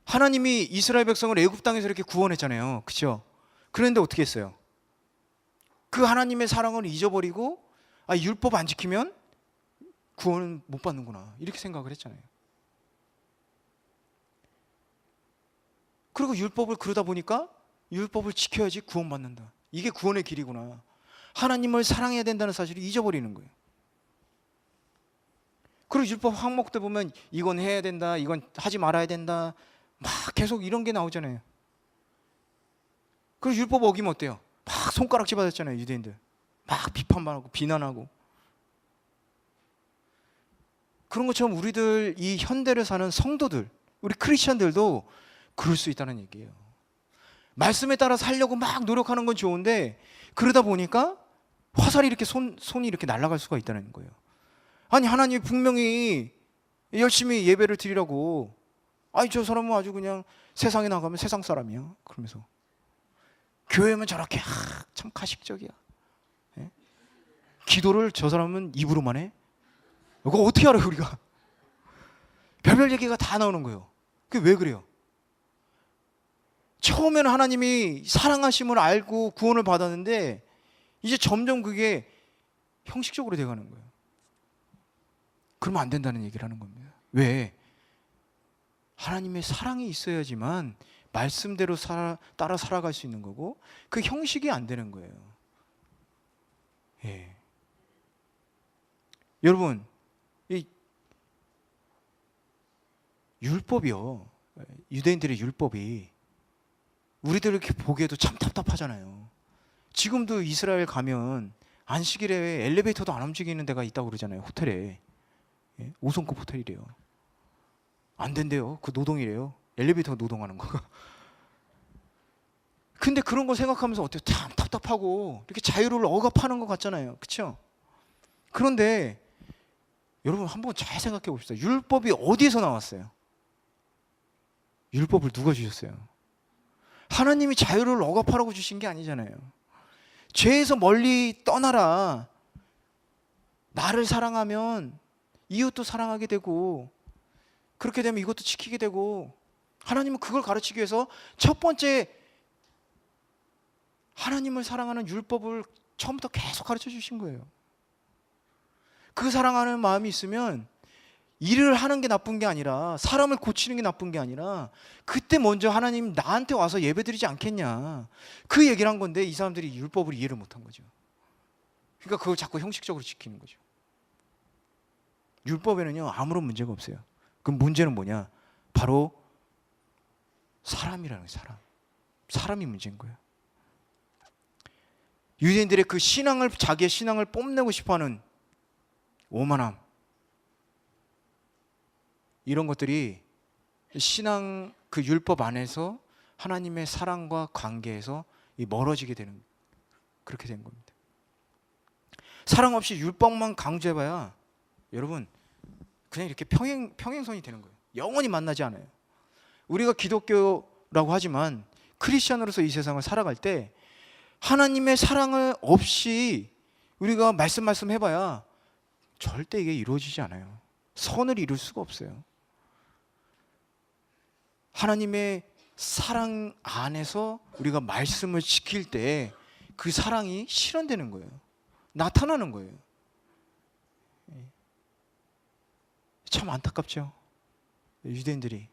하나님이 이스라엘 백성을 애굽 땅에서 이렇게 구원했잖아요. 그렇죠? 그런데 어떻게 했어요? 그 하나님의 사랑을 잊어버리고 율법 안 지키면 구원은 못 받는구나 이렇게 생각을 했잖아요. 그리고 율법을 그러다 보니까 율법을 지켜야지 구원받는다. 이게 구원의 길이구나. 하나님을 사랑해야 된다는 사실을 잊어버리는 거예요. 그리고 율법 항목 때 보면 이건 해야 된다, 이건 하지 말아야 된다, 막 계속 이런 게 나오잖아요. 그리고 율법 어기면 어때요? 막 손가락질 받았잖아요, 유대인들. 막 비판하고 비난하고. 그런 것처럼 우리들 이 현대를 사는 성도들, 우리 크리스천들도 그럴 수 있다는 얘기예요. 말씀에 따라 살려고 막 노력하는 건 좋은데 그러다 보니까 화살이 이렇게 손이 이렇게 날아갈 수가 있다는 거예요. 아니 하나님이 분명히 열심히 예배를 드리라고, 저 사람은 아주 그냥 세상에 나가면 세상 사람이야 그러면서 교회면 저렇게 참 가식적이야. 기도를 저 사람은 입으로만 해. 이거 어떻게 알아요 우리가? 별별 얘기가 다 나오는 거예요. 그게 왜 그래요? 처음에는 하나님이 사랑하심을 알고 구원을 받았는데 이제 점점 그게 형식적으로 돼가는 거예요. 그러면 안 된다는 얘기를 하는 겁니다. 왜? 하나님의 사랑이 있어야지만 말씀대로 따라 살아갈 수 있는 거고 그 형식이 안 되는 거예요. 여러분, 이 율법이요, 유대인들의 율법이 우리들 이렇게 보기에도 참 답답하잖아요. 지금도 이스라엘 가면 안식일에 엘리베이터도 안 움직이는 데가 있다고 그러잖아요. 호텔에. 5성급 호텔이래요. 안 된대요. 그 노동이래요. 엘리베이터가 노동하는 거. 근데 그런 거 생각하면서 어때요? 참 답답하고 이렇게 자유를 억압하는 것 같잖아요. 그렇죠? 그런데 여러분 한번 잘 생각해 봅시다. 율법이 어디에서 나왔어요? 율법을 누가 주셨어요? 하나님이 자유를 억압하라고 주신 게 아니잖아요. 죄에서 멀리 떠나라. 나를 사랑하면 이웃도 사랑하게 되고 그렇게 되면 이것도 지키게 되고, 하나님은 그걸 가르치기 위해서 첫 번째 하나님을 사랑하는 율법을 처음부터 계속 가르쳐 주신 거예요. 그 사랑하는 마음이 있으면 일을 하는 게 나쁜 게 아니라, 사람을 고치는 게 나쁜 게 아니라, 그때 먼저 하나님 나한테 와서 예배드리지 않겠냐, 그 얘기를 한 건데 이 사람들이 율법을 이해를 못한 거죠. 그러니까 그걸 자꾸 형식적으로 지키는 거죠. 율법에는요 아무런 문제가 없어요. 그 문제는 뭐냐, 바로 사람이라는 거예요. 사람이 문제인 거예요. 유대인들의 그 신앙을, 자기의 신앙을 뽐내고 싶어하는 오만함, 이런 것들이 신앙, 그 율법 안에서 하나님의 사랑과 관계에서 멀어지게 되는, 그렇게 된 겁니다. 사랑 없이 율법만 강조해봐야 여러분 그냥 이렇게 평행선이 되는 거예요. 영원히 만나지 않아요. 우리가 기독교라고 하지만 크리스천으로서 이 세상을 살아갈 때 하나님의 사랑을 없이 우리가 말씀 해봐야 절대 이게 이루어지지 않아요. 선을 이룰 수가 없어요. 하나님의 사랑 안에서 우리가 말씀을 지킬 때 그 사랑이 실현되는 거예요. 나타나는 거예요. 참 안타깝죠, 유대인들이.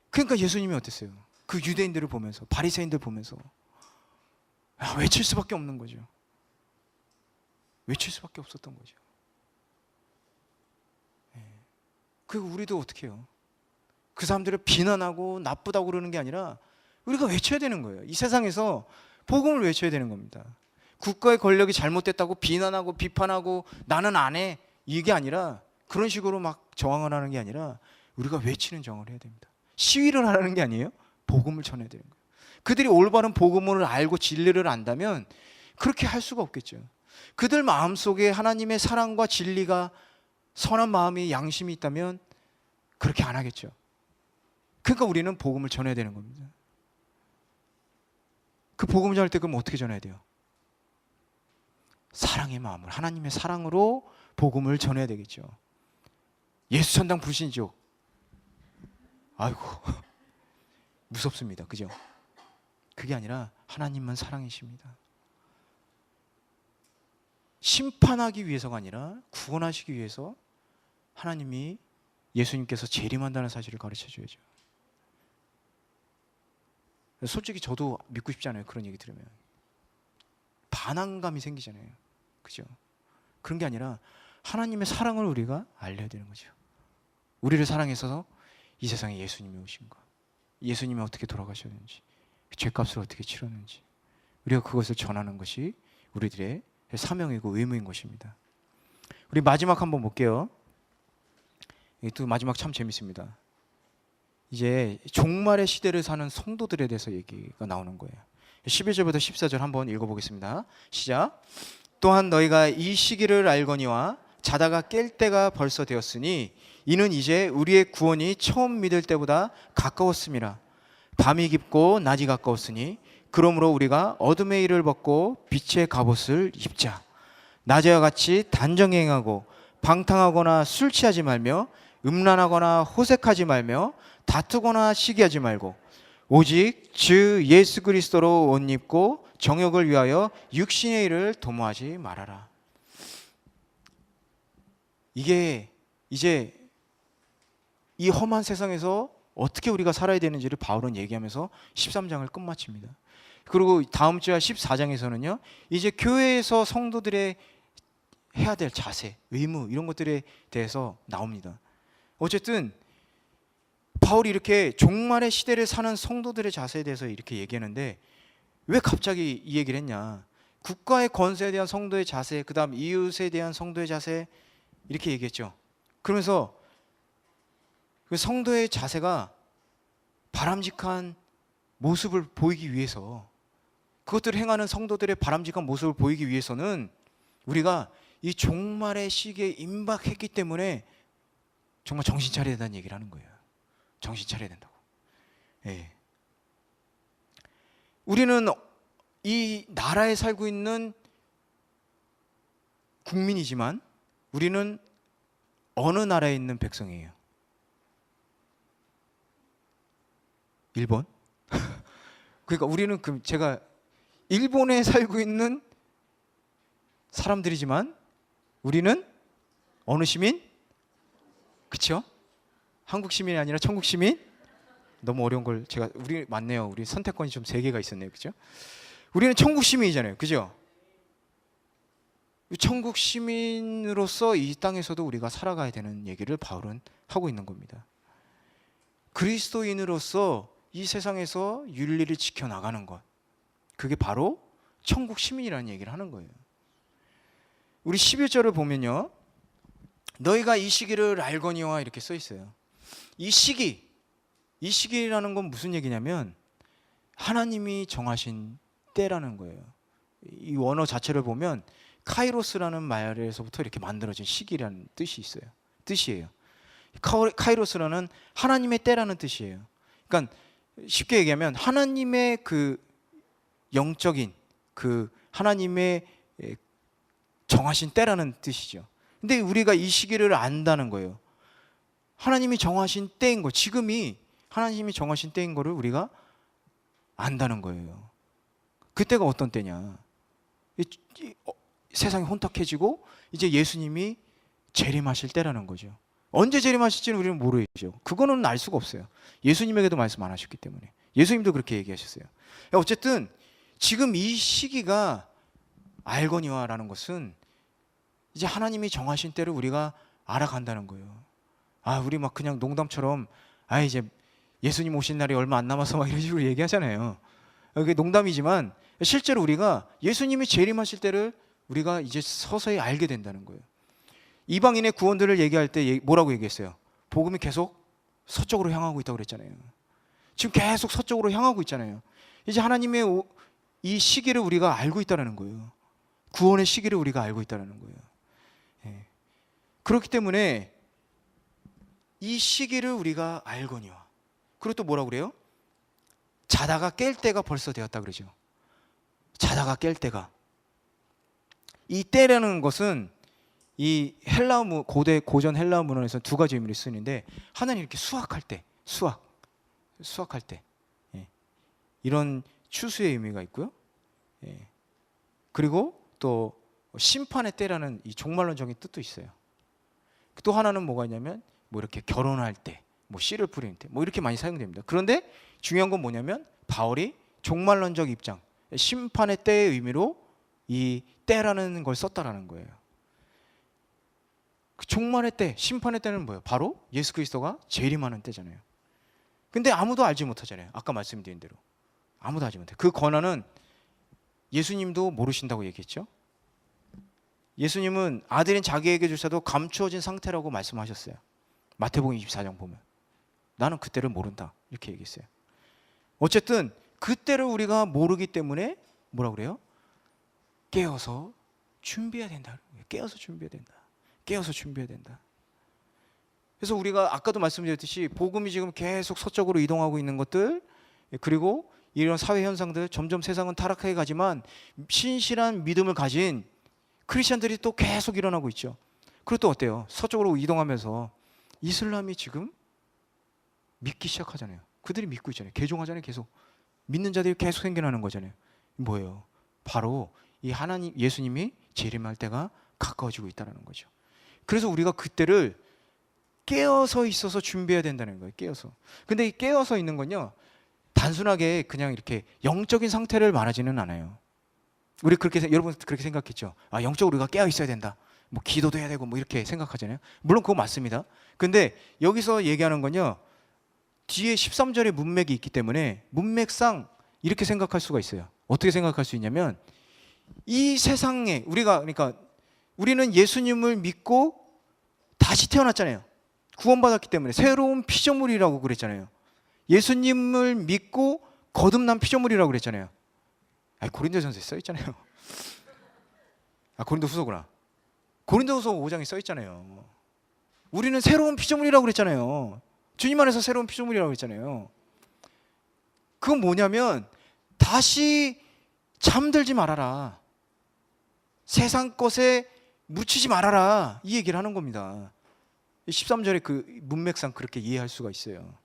그러니까 예수님이 어땠어요? 그 유대인들을 보면서, 바리새인들 보면서 외칠 수밖에 없는 거죠. 외칠 수밖에 없었던 거죠. 그리고 우리도 어떻게 해요? 그 사람들을 비난하고 나쁘다고 그러는 게 아니라 우리가 외쳐야 되는 거예요. 이 세상에서 복음을 외쳐야 되는 겁니다. 국가의 권력이 잘못됐다고 비난하고 비판하고 나는 안 해, 이게 아니라, 그런 식으로 막 저항을 하는 게 아니라 우리가 외치는 저항을 해야 됩니다. 시위를 하라는 게 아니에요. 복음을 전해야 되는 거예요. 그들이 올바른 복음을 알고 진리를 안다면 그렇게 할 수가 없겠죠. 그들 마음속에 하나님의 사랑과 진리가, 선한 마음이, 양심이 있다면 그렇게 안 하겠죠. 그러니까 우리는 복음을 전해야 되는 겁니다. 그 복음을 전할 때 그럼 어떻게 전해야 돼요? 사랑의 마음을, 하나님의 사랑으로 복음을 전해야 되겠죠. 예수 천당 불신족, 아이고 무섭습니다. 그죠? 그게 아니라 하나님만 사랑이십니다. 심판하기 위해서가 아니라 구원하시기 위해서 하나님이, 예수님께서 재림한다는 사실을 가르쳐 줘야죠. 솔직히 저도 믿고 싶지 않아요. 그런 얘기 들으면 반항감이 생기잖아요. 그죠? 그런 게 아니라 하나님의 사랑을 우리가 알려야 되는 거죠. 우리를 사랑해서 이 세상에 예수님이 오신 거, 예수님이 어떻게 돌아가셨는지, 죄값을 어떻게 치렀는지, 우리가 그것을 전하는 것이 우리들의 사명이고 의무인 것입니다. 우리 마지막 한번 볼게요. 또 마지막 참 재밌습니다. 이제 종말의 시대를 사는 성도들에 대해서 얘기가 나오는 거예요. 11절부터 14절 한번 읽어보겠습니다. 시작. 또한 너희가 이 시기를 알거니와 자다가 깰 때가 벌써 되었으니 이는 이제 우리의 구원이 처음 믿을 때보다 가까웠음이라. 밤이 깊고 낮이 가까웠으니 그러므로 우리가 어둠의 일을 벗고 빛의 갑옷을 입자. 낮에와 같이 단정히 행하고 방탕하거나 술 취하지 말며 음란하거나 호색하지 말며 다투거나 시기하지 말고 오직 주 예수 그리스도로 옷 입고 정욕을 위하여 육신의 일을 도모하지 말아라. 이게 이제 이 험한 세상에서 어떻게 우리가 살아야 되는지를 바울은 얘기하면서 13장을 끝마칩니다. 그리고 다음 주와 14장에서는요, 이제 교회에서 성도들의 해야 될 자세, 의무, 이런 것들에 대해서 나옵니다. 어쨌든 바울이 이렇게 종말의 시대를 사는 성도들의 자세에 대해서 이렇게 얘기하는데 왜 갑자기 이 얘기를 했냐? 국가의 권세에 대한 성도의 자세, 그 다음 이웃에 대한 성도의 자세, 이렇게 얘기했죠. 그러면서 그 성도의 자세가 바람직한 모습을 보이기 위해서, 그것들을 행하는 성도들의 바람직한 모습을 보이기 위해서는 우리가 이 종말의 시기에 임박했기 때문에 정말 정신 차려야 된다는 얘기를 하는 거예요. 정신 차려야 된다고. 예. 우리는 이 나라에 살고 있는 국민이지만 우리는 어느 나라에 있는 백성이에요? 일본? 그러니까 우리는 제가 일본에 살고 있는 사람들이지만 우리는 어느 시민? 그쵸? 한국 시민이 아니라 천국 시민? 너무 어려운 걸 우리 맞네요. 우리 선택권이 좀 3개가 있었네요. 그죠? 우리는 천국 시민이잖아요. 그죠? 천국 시민으로서 이 땅에서도 우리가 살아가야 되는 얘기를 바울은 하고 있는 겁니다. 그리스도인으로서 이 세상에서 윤리를 지켜나가는 것, 그게 바로 천국 시민이라는 얘기를 하는 거예요. 우리 11절을 보면요, 너희가 이 시기를 알거니와 이렇게 써 있어요. 이 시기라는 건 무슨 얘기냐면 하나님이 정하신 때라는 거예요. 이 원어 자체를 보면 카이로스라는 말에서부터 이렇게 만들어진 시기라는 뜻이에요. 카이로스라는 하나님의 때라는 뜻이에요. 그러니까 쉽게 얘기하면 하나님의 그 영적인 그 하나님의 정하신 때라는 뜻이죠. 근데 우리가 이 시기를 안다는 거예요. 하나님이 정하신 때인 거, 지금이 하나님이 정하신 때인 거를 우리가 안다는 거예요. 그때가 어떤 때냐? 세상이 혼탁해지고 이제 예수님이 재림하실 때라는 거죠. 언제 재림하실지는 우리는 모르죠. 그거는 알 수가 없어요. 예수님에게도 말씀 안 하셨기 때문에. 예수님도 그렇게 얘기하셨어요. 어쨌든 지금 이 시기가 알거니와라는 것은 이제 하나님이 정하신 때를 우리가 알아간다는 거예요. 우리 막 그냥 농담처럼 이제 예수님 오신 날이 얼마 안 남아서 막 이런 식으로 얘기하잖아요. 그게 농담이지만 실제로 우리가 예수님이 재림하실 때를 우리가 이제 서서히 알게 된다는 거예요. 이방인의 구원들을 얘기할 때 뭐라고 얘기했어요? 복음이 계속 서쪽으로 향하고 있다고 그랬잖아요. 지금 계속 서쪽으로 향하고 있잖아요. 이제 하나님의 이 시기를 우리가 알고 있다는 거예요. 구원의 시기를 우리가 알고 있다는 거예요. 그렇기 때문에 이 시기를 우리가 알거니와. 그리고 또 뭐라고 그래요? 자다가 깰 때가 벌써 되었다 그러죠. 자다가 깰 때가. 이 때라는 것은 이 고전 헬라어 문헌에서 2가지 의미를 쓰는데, 하나는 이렇게 수확할 때, 수확할 때, 이런 추수의 의미가 있고요. 그리고 또 심판의 때라는 이 종말론적인 뜻도 있어요. 또 하나는 뭐가 있냐면 뭐 이렇게 결혼할 때, 뭐 씨를 뿌리는 때, 뭐 이렇게 많이 사용됩니다. 그런데 중요한 건 뭐냐면 바울이 종말론적 입장, 심판의 때의 의미로 이 때라는 걸 썼다라는 거예요. 그 종말의 때, 심판의 때는 뭐예요? 바로 예수 그리스도가 재림하는 때잖아요. 근데 아무도 알지 못하잖아요. 아까 말씀드린 대로 아무도 알지 못해요. 그 권한은 예수님도 모르신다고 얘기했죠. 예수님은 아들인 자기에게 주셔도 감추어진 상태라고 말씀하셨어요. 마태복음 24장 보면 나는 그때를 모른다 이렇게 얘기했어요. 어쨌든 그때를 우리가 모르기 때문에 뭐라고 그래요? 깨어서 준비해야 된다. 깨어서 준비해야 된다. 깨어서 준비해야 된다. 그래서 우리가 아까도 말씀드렸듯이 복음이 지금 계속 서쪽으로 이동하고 있는 것들, 그리고 이런 사회 현상들, 점점 세상은 타락하게 가지만 신실한 믿음을 가진 크리스천들이 또 계속 일어나고 있죠. 그리고 또 어때요? 서쪽으로 이동하면서 이슬람이 지금 믿기 시작하잖아요. 그들이 믿고 있잖아요. 개종하잖아요. 계속 믿는 자들이 계속 생겨나는 거잖아요. 뭐예요? 바로 이 하나님, 예수님이 재림할 때가 가까워지고 있다는 거죠. 그래서 우리가 그때를 깨어서 있어서 준비해야 된다는 거예요. 깨어서. 근데 이 깨어서 있는 건요, 단순하게 그냥 이렇게 영적인 상태를 말하지는 않아요. 우리 여러분 그렇게 생각했죠. 영적으로 우리가 깨어 있어야 된다. 뭐 기도도 해야 되고 뭐 이렇게 생각하잖아요. 물론 그거 맞습니다. 근데 여기서 얘기하는 건요, 뒤에 13절의 문맥이 있기 때문에 문맥상 이렇게 생각할 수가 있어요. 어떻게 생각할 수 있냐면, 이 세상에 그러니까 우리는 예수님을 믿고 다시 태어났잖아요. 구원받았기 때문에 새로운 피조물이라고 그랬잖아요. 예수님을 믿고 거듭난 피조물이라고 그랬잖아요. 고린도전서에 써 있잖아요. 고린도후서구나. 고린도후서 5장에 써 있잖아요. 우리는 새로운 피조물이라고 그랬잖아요. 주님 안에서 새로운 피조물이라고 그랬잖아요. 그건 뭐냐면 다시 잠들지 말아라. 세상 것에 묻히지 말아라. 이 얘기를 하는 겁니다. 13절에 그 문맥상 그렇게 이해할 수가 있어요.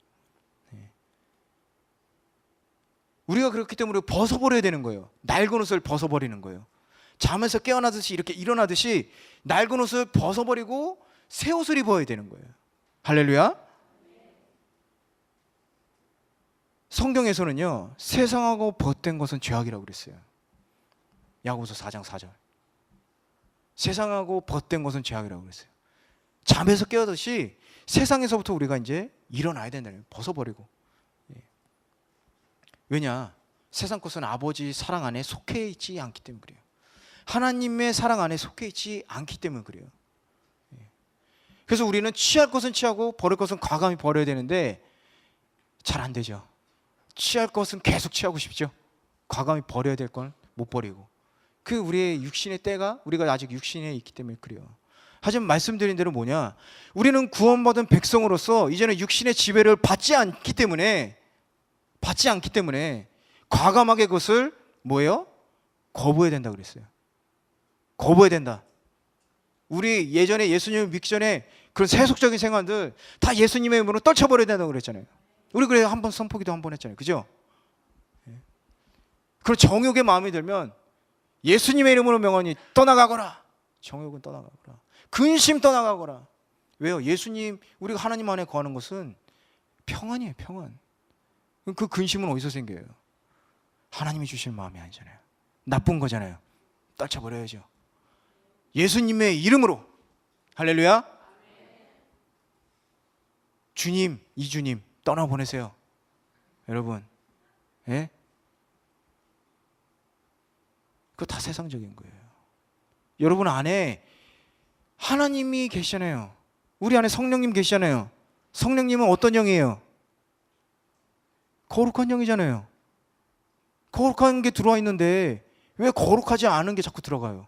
우리가 그렇기 때문에 벗어버려야 되는 거예요. 낡은 옷을 벗어버리는 거예요. 잠에서 깨어나듯이 이렇게 일어나듯이 낡은 옷을 벗어버리고 새 옷을 입어야 되는 거예요. 할렐루야. 성경에서는요, 세상하고 벗된 것은 죄악이라고 그랬어요. 야고보서 4장 4절. 세상하고 벗된 것은 죄악이라고 그랬어요. 잠에서 깨어듯이 세상에서부터 우리가 이제 일어나야 된다는 거예요. 벗어버리고. 왜냐? 세상 것은 아버지 사랑 안에 속해 있지 않기 때문에 그래요. 하나님의 사랑 안에 속해 있지 않기 때문에 그래요. 그래서 우리는 취할 것은 취하고 버릴 것은 과감히 버려야 되는데 잘 안 되죠. 취할 것은 계속 취하고 싶죠. 과감히 버려야 될 건 못 버리고. 그 우리의 육신의 때가 우리가 아직 육신에 있기 때문에 그래요. 하지만 말씀드린 대로 뭐냐? 우리는 구원받은 백성으로서 이제는 육신의 지배를 받지 않기 때문에 과감하게 그것을 뭐예요? 거부해야 된다 그랬어요. 거부해야 된다. 우리 예전에 예수님을 믿기 전에 그런 세속적인 생활들 다 예수님의 이름으로 떨쳐버려야 된다고 그랬잖아요. 우리 그래 한번 선포기도 한번 했잖아요. 그죠? 그런 정욕의 마음이 들면 예수님의 이름으로 명하니 떠나가거라. 정욕은 떠나가거라. 근심 떠나가거라. 왜요? 예수님, 우리가 하나님 안에 거하는 것은 평안이에요. 평안. 그 근심은 어디서 생겨요? 하나님이 주실 마음이 아니잖아요. 나쁜 거잖아요. 떨쳐버려야죠. 예수님의 이름으로. 할렐루야. 주님, 이주님 떠나보내세요. 여러분, 예? 그거 다 세상적인 거예요. 여러분 안에 하나님이 계시잖아요. 우리 안에 성령님 계시잖아요. 성령님은 어떤 영이에요? 거룩한 영이잖아요. 거룩한 게 들어와 있는데 왜 거룩하지 않은 게 자꾸 들어가요?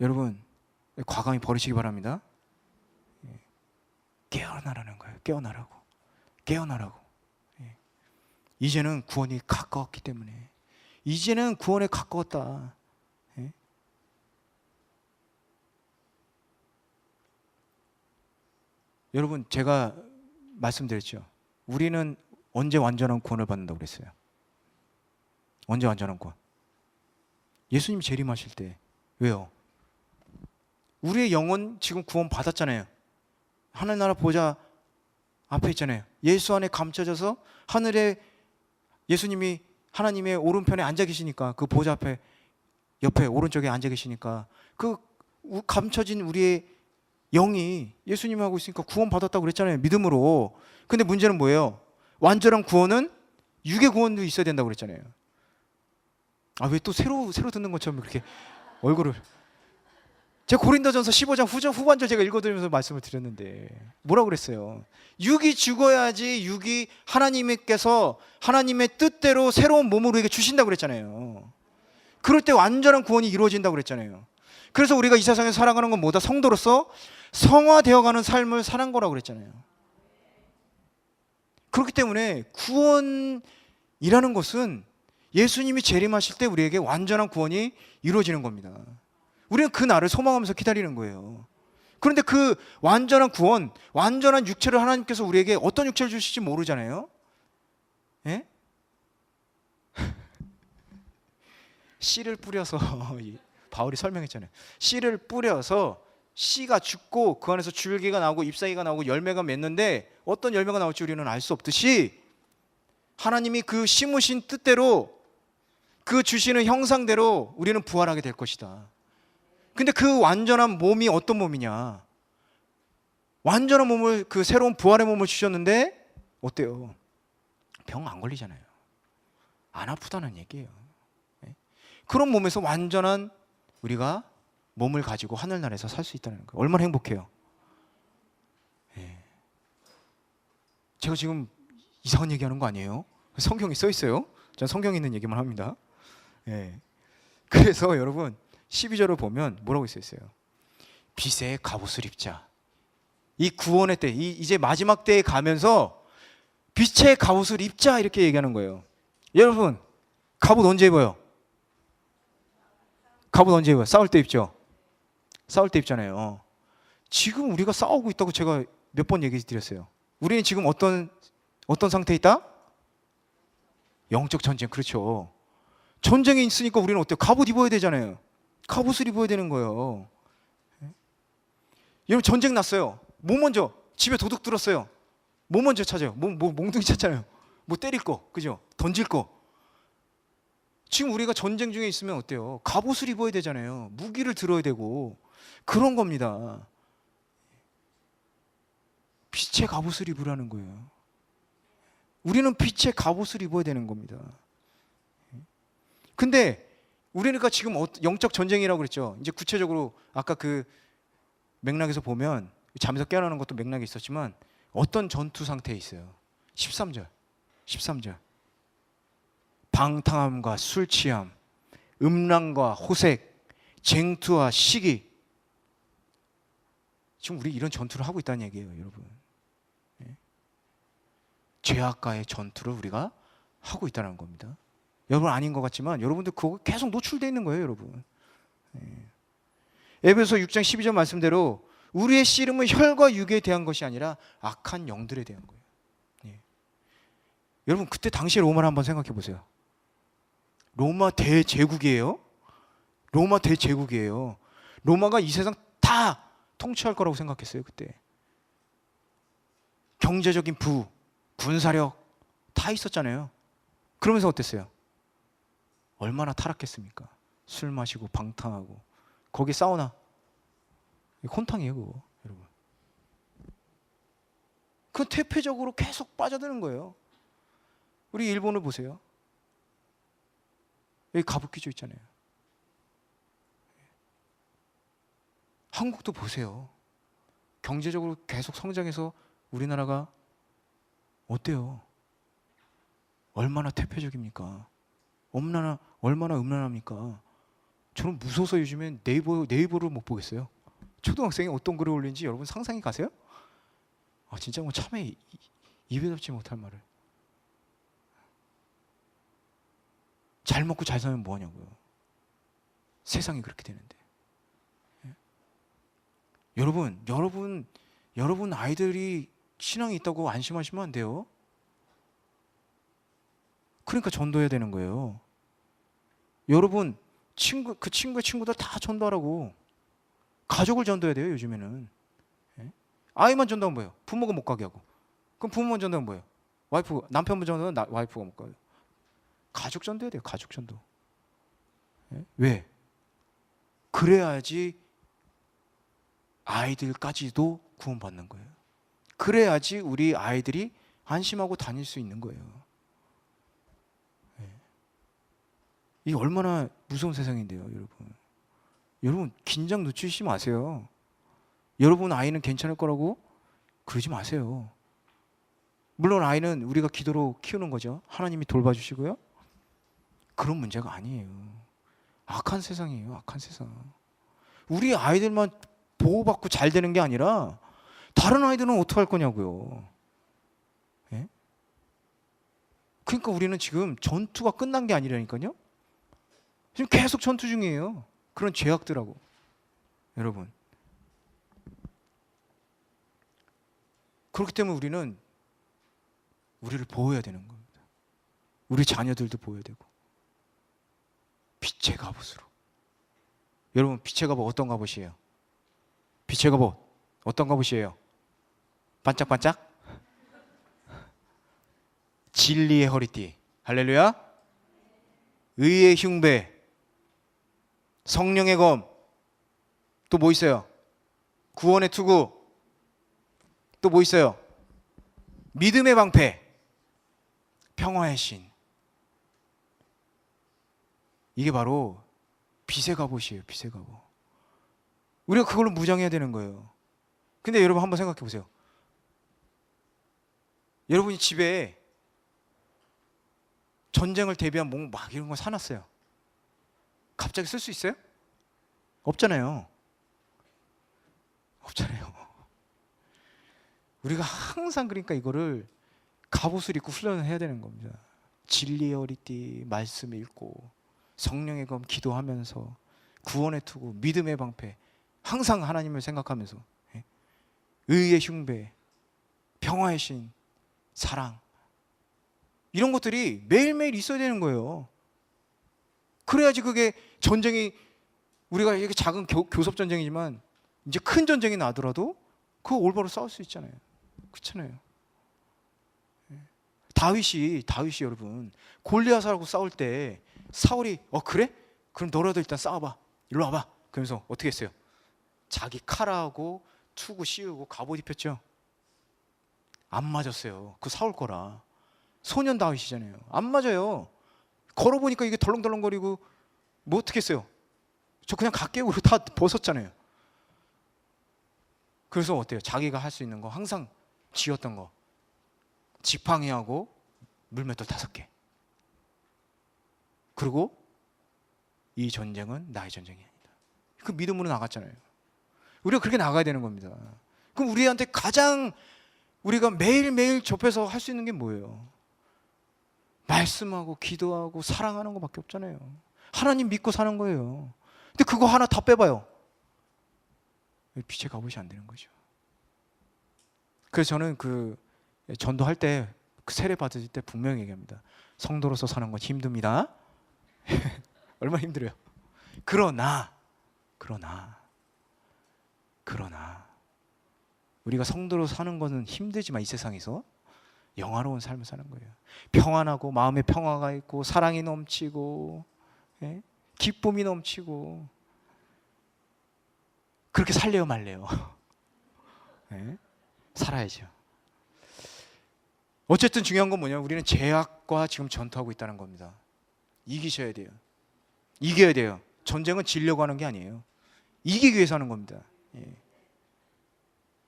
여러분, 과감히 버리시기 바랍니다. 깨어나라는 거예요. 깨어나라고. 이제는 구원이 가까웠기 때문에. 이제는 구원에 가까웠다. 여러분, 제가 말씀드렸죠. 우리는 언제 완전한 구원을 받는다고 그랬어요? 언제 완전한 구원? 예수님 재림하실 때. 왜요? 우리의 영혼 지금 구원 받았잖아요. 하늘나라 보좌 앞에 있잖아요. 예수 안에 감춰져서 하늘에 예수님이 하나님의 오른편에 앉아 계시니까, 그 보좌 앞에 옆에 오른쪽에 앉아 계시니까 그 감춰진 우리의 영이 예수님하고 있으니까 구원 받았다고 그랬잖아요. 믿음으로. 근데 문제는 뭐예요? 완전한 구원은 육의 구원도 있어야 된다고 그랬잖아요. 아, 왜 또 새로 듣는 것처럼 그렇게 얼굴을. 제가 고린도전서 15장 후반절 제가 읽어드리면서 말씀을 드렸는데 뭐라고 그랬어요? 육이 죽어야지 육이 하나님께서 하나님의 뜻대로 새로운 몸을 우리에게 주신다고 그랬잖아요. 그럴 때 완전한 구원이 이루어진다고 그랬잖아요. 그래서 우리가 이 세상에 살아가는 건 뭐다? 성도로서 성화되어가는 삶을 사는 거라고 그랬잖아요. 그렇기 때문에 구원이라는 것은 예수님이 재림하실 때 우리에게 완전한 구원이 이루어지는 겁니다. 우리는 그 날을 소망하면서 기다리는 거예요. 그런데 그 완전한 구원, 완전한 육체를 하나님께서 우리에게 어떤 육체를 주실지 모르잖아요. 예? 씨를 뿌려서 바울이 설명했잖아요. 씨를 뿌려서 씨가 죽고 그 안에서 줄기가 나오고 잎사귀가 나오고 열매가 맺는데 어떤 열매가 나올지 우리는 알 수 없듯이 하나님이 그 심으신 뜻대로 그 주시는 형상대로 우리는 부활하게 될 것이다. 근데 그 완전한 몸이 어떤 몸이냐? 완전한 몸을, 그 새로운 부활의 몸을 주셨는데 어때요? 병 안 걸리잖아요. 안 아프다는 얘기예요. 그런 몸에서 완전한 우리가 몸을 가지고 하늘나라에서 살 수 있다는 거예요. 얼마나 행복해요. 제가 지금 이상한 얘기하는 거 아니에요? 성경에 써 있어요. 전 성경에 있는 얘기만 합니다. 그래서 여러분 12절을 보면 뭐라고 써 있어요? 빛의 갑옷을 입자. 이 구원의 때, 이제 마지막 때에 가면서 빛의 갑옷을 입자 이렇게 얘기하는 거예요. 여러분, 갑옷 언제 입어요? 갑옷 언제 입어요? 싸울 때 입죠? 싸울 때 입잖아요. 지금 우리가 싸우고 있다고 제가 몇 번 얘기 드렸어요. 우리는 지금 어떤 상태에 있다? 영적 전쟁. 그렇죠. 전쟁이 있으니까 우리는 어때요? 갑옷 입어야 되잖아요. 갑옷을 입어야 되는 거예요. 여러분 전쟁 났어요. 뭐 먼저 집에 도둑 들었어요. 뭐 먼저 찾아요? 몽둥이 찾잖아요. 뭐 때릴 거, 그죠? 던질 거. 지금 우리가 전쟁 중에 있으면 어때요? 갑옷을 입어야 되잖아요. 무기를 들어야 되고 그런 겁니다. 빛의 갑옷을 입으라는 거예요. 우리는 빛의 갑옷을 입어야 되는 겁니다. 근데 우리가 지금 영적 전쟁이라고 그랬죠. 이제 구체적으로 아까 그 맥락에서 보면 잠에서 깨어나는 것도 맥락이 있었지만 어떤 전투 상태에 있어요. 13절. 방탕함과 술 취함, 음란과 호색, 쟁투와 시기. 지금 우리 이런 전투를 하고 있다는 얘기예요, 여러분. 죄악과의 전투를 우리가 하고 있다는 겁니다. 여러분 아닌 것 같지만 여러분들 그거 계속 노출되어 있는 거예요, 여러분. 에베소 6장 12절 말씀대로 우리의 씨름은 혈과 육에 대한 것이 아니라 악한 영들에 대한 거예요. 여러분 그때 당시 로마를 한번 생각해 보세요. 로마 대제국이에요. 로마가 이 세상 다 통치할 거라고 생각했어요, 그때. 경제적인 부, 군사력 다 있었잖아요. 그러면서 어땠어요? 얼마나 타락했습니까? 술 마시고 방탕하고 거기 사우나 혼탕이에요, 그거, 여러분. 그 퇴폐적으로 계속 빠져드는 거예요. 우리 일본을 보세요. 여기 가부키조 있잖아요. 한국도 보세요. 경제적으로 계속 성장해서 우리나라가 어때요? 얼마나 퇴폐적입니까? 얼마나 음란합니까? 저는 무서워서 요즘엔 네이버를 못 보겠어요. 초등학생이 어떤 글을 올리는지 여러분 상상이 가세요? 진짜 뭐 참에 입에 담지 못할 말을. 잘 먹고 잘 살면 뭐하냐고요. 세상이 그렇게 되는데. 여러분 아이들이 신앙이 있다고 안심하시면 안 돼요. 그러니까 전도해야 되는 거예요. 여러분 그 친구의 친구들 다 전도하라고. 가족을 전도해야 돼요, 요즘에는. 아이만 전도하면 뭐예요? 부모가 못 가게 하고. 그럼 부모만 전도하면 뭐예요? 남편만 전도하면 와이프가 못 가요. 가족 전도해야 돼요, 가족 전도. 왜? 그래야지 아이들까지도 구원받는 거예요. 그래야지 우리 아이들이 안심하고 다닐 수 있는 거예요. 이게 얼마나 무서운 세상인데요, 여러분. 여러분 긴장 늦추시지 마세요. 여러분 아이는 괜찮을 거라고 그러지 마세요. 물론 아이는 우리가 기도로 키우는 거죠. 하나님이 돌봐주시고요. 그런 문제가 아니에요. 악한 세상이에요, 악한 세상. 우리 아이들만 보호받고 잘 되는 게 아니라 다른 아이들은 어떻게 할 거냐고요. 예? 그러니까 우리는 지금 전투가 끝난 게 아니라니까요. 지금 계속 전투 중이에요. 그런 죄악들하고. 여러분. 그렇기 때문에 우리는 우리를 보호해야 되는 겁니다. 우리 자녀들도 보호해야 되고. 빛의 갑옷으로. 여러분 빛의 갑옷 어떤 갑옷이에요? 빛의 갑옷 어떤 갑옷이에요? 반짝반짝? 진리의 허리띠. 할렐루야. 의의 흉배. 성령의 검. 또 뭐 있어요? 구원의 투구. 또 뭐 있어요? 믿음의 방패. 평화의 신. 이게 바로 빛의 갑옷이에요, 빛의 갑옷. 우리가 그걸로 무장해야 되는 거예요. 근데 여러분 한번 생각해 보세요. 여러분이 집에 전쟁을 대비한 막 이런 거 사놨어요. 갑자기 쓸 수 있어요? 없잖아요. 우리가 항상 그러니까 이거를 갑옷을 입고 훈련을 해야 되는 겁니다. 진리의 허리띠 말씀 읽고 성령의 검 기도하면서 구원의 투구 믿음의 방패 항상 하나님을 생각하면서 의의 흉배 평화의 신 사랑 이런 것들이 매일매일 있어야 되는 거예요. 그래야지 그게 전쟁이 우리가 이렇게 작은 교섭 전쟁이지만 이제 큰 전쟁이 나더라도 그거 올바로 싸울 수 있잖아요. 그렇잖아요. 다윗이 여러분 골리앗하고 싸울 때 사울이 그래? 그럼 너라도 일단 싸워봐. 일로 와봐. 그러면서 어떻게 했어요? 자기 칼하고 투구 씌우고 갑옷 입혔죠. 안 맞았어요. 그 사울 거라. 소년 다윗이잖아요. 안 맞아요. 걸어보니까 이게 덜렁덜렁거리고 뭐 어떻게 했어요? 저 그냥 각개으로 다 벗었잖아요. 그래서 어때요? 자기가 할 수 있는 거 항상 지었던 거 지팡이하고 물맷돌 5개. 그리고 이 전쟁은 나의 전쟁이 아니다. 그 믿음으로 나갔잖아요. 우리가 그렇게 나가야 되는 겁니다. 그럼 우리한테 가장 우리가 매일매일 접해서 할 수 있는 게 뭐예요? 말씀하고 기도하고 사랑하는 것밖에 없잖아요. 하나님 믿고 사는 거예요. 근데 그거 하나 다 빼봐요. 빛의 갑옷이 안 되는 거죠. 그래서 저는 그 전도할 때 그 세례 받을 때 분명히 얘기합니다. 성도로서 사는 건 힘듭니다. 얼마나 힘들어요. 그러나 우리가 성도로 사는 것은 힘들지만 이 세상에서 영화로운 삶을 사는 거예요. 평안하고 마음에 평화가 있고 사랑이 넘치고 기쁨이 넘치고 그렇게 살래요 말래요? 살아야죠. 어쨌든 중요한 건 뭐냐면 우리는 죄악과 지금 전투하고 있다는 겁니다. 이기셔야 돼요. 이겨야 돼요. 전쟁은 지려고 하는 게 아니에요. 이기기 위해서 하는 겁니다.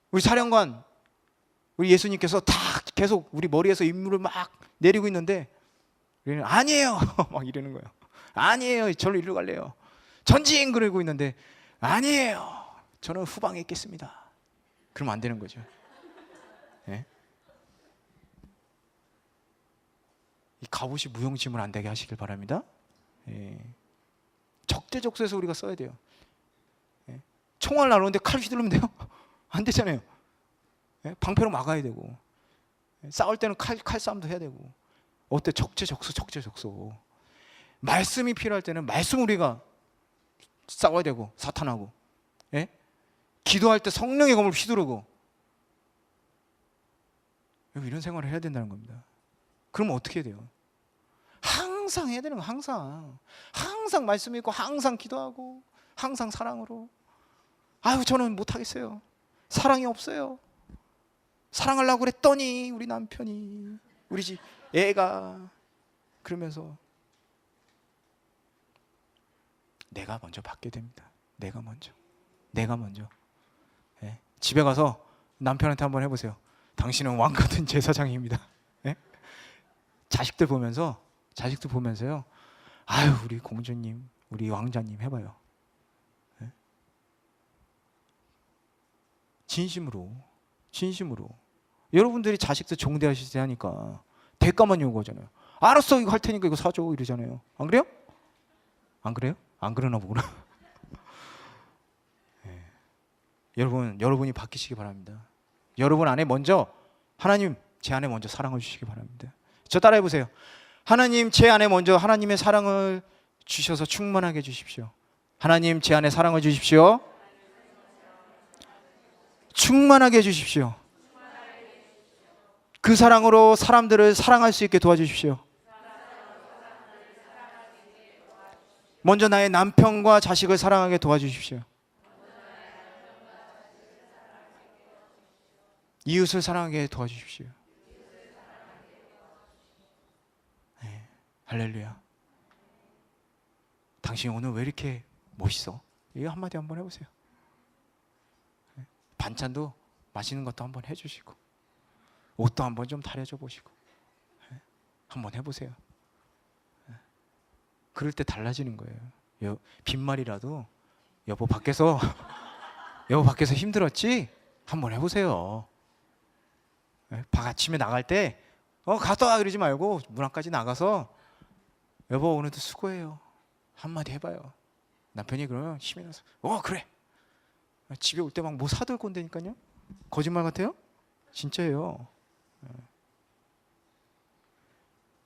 우리 사령관, 우리 예수님께서 다 계속 우리 머리에서 임무를 막 내리고 있는데 우리는 아니에요 막 이러는 거예요. 아니에요, 저를 이리로 갈래요. 전진 그러고 있는데 아니에요, 저는 후방에 있겠습니다. 그러면 안 되는 거죠. 이 갑옷이 무용지물 안 되게 하시길 바랍니다. 적재적소에서 우리가 써야 돼요. 총알 나오는데 칼 휘두르면 돼요? 안 되잖아요. 방패로 막아야 되고 싸울 때는 칼싸움도 해야 되고 어때? 적재적소. 말씀이 필요할 때는 말씀 우리가 싸워야 되고 사탄하고 기도할 때 성령의 검을 휘두르고 이런 생활을 해야 된다는 겁니다. 그러면 어떻게 해야 돼요? 항상 해야 되는 거. 항상 말씀 읽고 항상 기도하고 항상 사랑으로. 저는 못하겠어요. 사랑이 없어요. 사랑하려고 그랬더니 우리 남편이 우리 집 애가 그러면서 내가 먼저 받게 됩니다. 내가 먼저 집에 가서 남편한테 한번 해보세요. 당신은 왕 같은 제사장입니다. 자식들 보면서요. 우리 공주님, 우리 왕자님 해봐요. 진심으로. 여러분들이 자식들 종대하실 때 하니까 대가만 요구하잖아요. 알았어, 이거 할 테니까 이거 사줘 이러잖아요. 안 그래요? 안 그러나 보구나. 여러분이 바뀌시기 바랍니다. 여러분 안에 먼저 하나님, 제 안에 먼저 사랑을 주시기 바랍니다. 저 따라해 보세요. 하나님, 제 안에 먼저 하나님의 사랑을 주셔서 충만하게 해주십시오. 하나님, 제 안에 사랑을 주십시오. 충만하게 해주십시오. 그 사랑으로 사람들을 사랑할 수 있게 도와주십시오. 먼저 나의 남편과 자식을 사랑하게 도와주십시오. 이웃을 사랑하게 도와주십시오. 할렐루야. 당신 오늘 왜 이렇게 멋있어? 이거 한마디 한번 해보세요. 반찬도 맛있는 것도 한번 해주시고 옷도 한번 좀 다려줘 보시고 한번 해보세요. 그럴 때 달라지는 거예요. 빈말이라도 여보 밖에서 힘들었지? 한번 해보세요. 아침에 나갈 때 갔다 와 그러지 말고 문 앞까지 나가서 여보 오늘도 수고해요 한마디 해봐요. 남편이 그러면 힘이 나서 그래. 집에 올 때 막 뭐 사들고 온다니까요. 거짓말 같아요? 진짜예요.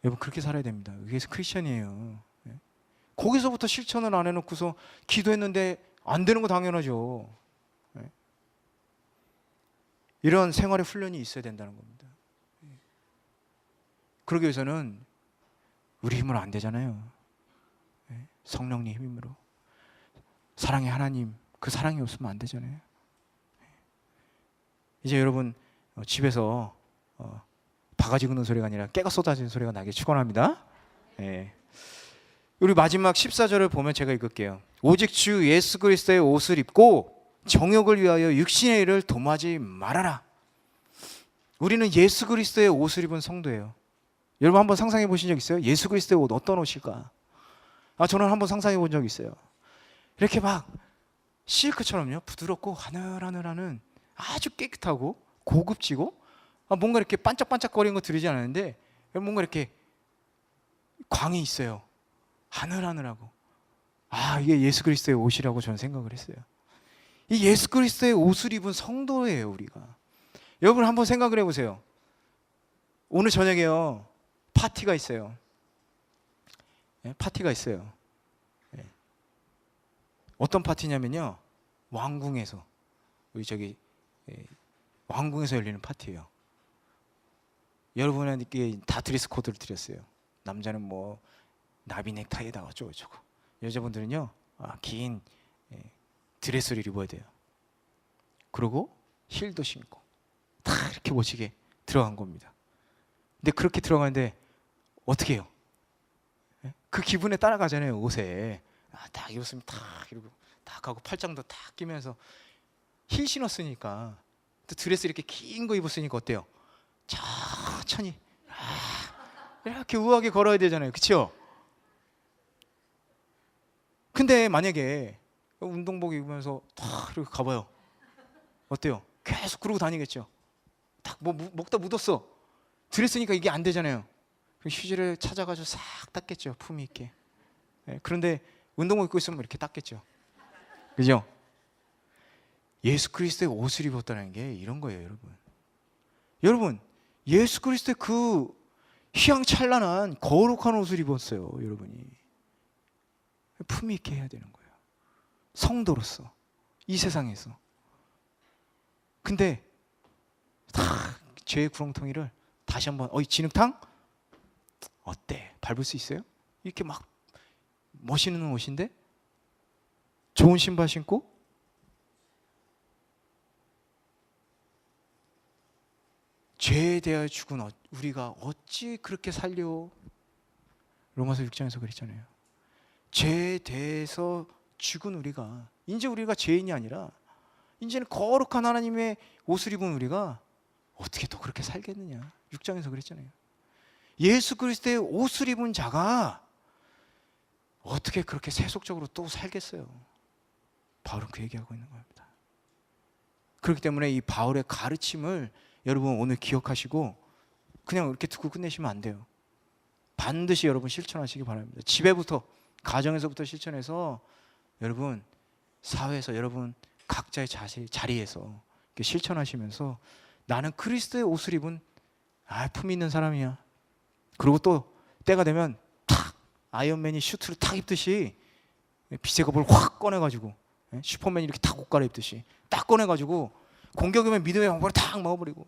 여러분 그렇게 살아야 됩니다. 그래서 크리스천이에요. 거기서부터 실천을 안 해놓고서 기도했는데 안 되는 거 당연하죠. 네. 이런 생활의 훈련이 있어야 된다는 겁니다. 그러기 위해서는 우리 힘으로 안 되잖아요. 네. 성령님 힘으로, 사랑의 하나님, 그 사랑이 없으면 안 되잖아요. 네. 이제 여러분 집에서 바가지 긁는 소리가 아니라 깨가 쏟아지는 소리가 나길 축원합니다. 네. 우리 마지막 14절을 보면 제가 읽을게요. 오직 주 예수 그리스도의 옷을 입고 정욕을 위하여 육신의 일을 도모하지 말아라. 우리는 예수 그리스도의 옷을 입은 성도예요. 여러분 한번 상상해 보신 적 있어요? 예수 그리스도의 옷 어떤 옷일까? 저는 한번 상상해 본 적 있어요. 이렇게 막 실크처럼요, 부드럽고 하늘하늘하는 아주 깨끗하고 고급지고 뭔가 이렇게 반짝반짝거리는 거 들리지 않았는데 뭔가 이렇게 광이 있어요. 하늘하늘하고. 이게 예수 그리스도의 옷이라고 저는 생각을 했어요. 이 예수 그리스도의 옷을 입은 성도예요, 우리가. 여러분 한번 생각을 해보세요. 오늘 저녁에요, 파티가 있어요. 네, 파티가 있어요. 네. 어떤 파티냐면요, 왕궁에서, 우리 저기 왕궁에서 열리는 파티예요. 여러분에게 다 드레스 코드를 드렸어요. 남자는 뭐 나비 넥타이에다가 어쩌고저쩌고, 여자분들은요 긴 드레스를 입어야 돼요. 그리고 힐도 신고 다 이렇게 멋지게 들어간 겁니다. 근데 그렇게 들어가는데 어떻게 해요? 그 기분에 따라가잖아요. 옷에 딱 입었으면 딱 이러고 딱 하고 팔짱도 딱 끼면서 힐 신었으니까, 또 드레스 이렇게 긴 거 입었으니까 어때요? 천천히 이렇게 우아하게 걸어야 되잖아요. 그렇죠? 근데 만약에 운동복 입으면서 탁 이렇게 가봐요. 어때요? 계속 그러고 다니겠죠. 딱 뭐 먹다 묻었어. 드레스니까 이게 안 되잖아요. 휴지를 찾아가지고 싹 닦겠죠. 품위 있게. 네, 그런데 운동복 입고 있으면 이렇게 닦겠죠. 그죠? 예수 그리스도의 옷을 입었다는 게 이런 거예요, 여러분. 여러분, 예수 그리스도의 그 휘황찬란한 거룩한 옷을 입었어요, 여러분이. 품위 있게 해야 되는 거예요. 성도로서, 이 세상에서. 근데 다 죄의 구렁텅이를 다시 한번, 진흙탕? 어때? 밟을 수 있어요? 이렇게 막 멋있는 옷인데 좋은 신발 신고 죄에 대하여 죽은 우리가 어찌 그렇게 살려? 로마서 6장에서 그랬잖아요. 죄에 대해서 죽은 우리가, 이제 우리가 죄인이 아니라 이제는 거룩한 하나님의 옷을 입은 우리가 어떻게 또 그렇게 살겠느냐. 6장에서 그랬잖아요. 예수 그리스도의 옷을 입은 자가 어떻게 그렇게 세속적으로 또 살겠어요. 바울은 그 얘기하고 있는 겁니다. 그렇기 때문에 이 바울의 가르침을 여러분 오늘 기억하시고 그냥 이렇게 듣고 끝내시면 안 돼요. 반드시 여러분 실천하시기 바랍니다. 집에부터, 가정에서부터 실천해서 여러분 사회에서, 여러분 각자의 자리에서 이렇게 실천하시면서 나는 그리스도의 옷을 입은 품 있는 사람이야. 그리고 또 때가 되면 탁 아이언맨이 슈트를 탁 입듯이 빛의 겁을 확 꺼내가지고, 슈퍼맨이 이렇게 탁 옷 갈아입듯이 딱 꺼내가지고 공격이면 믿음의 방법을 탁 먹어버리고,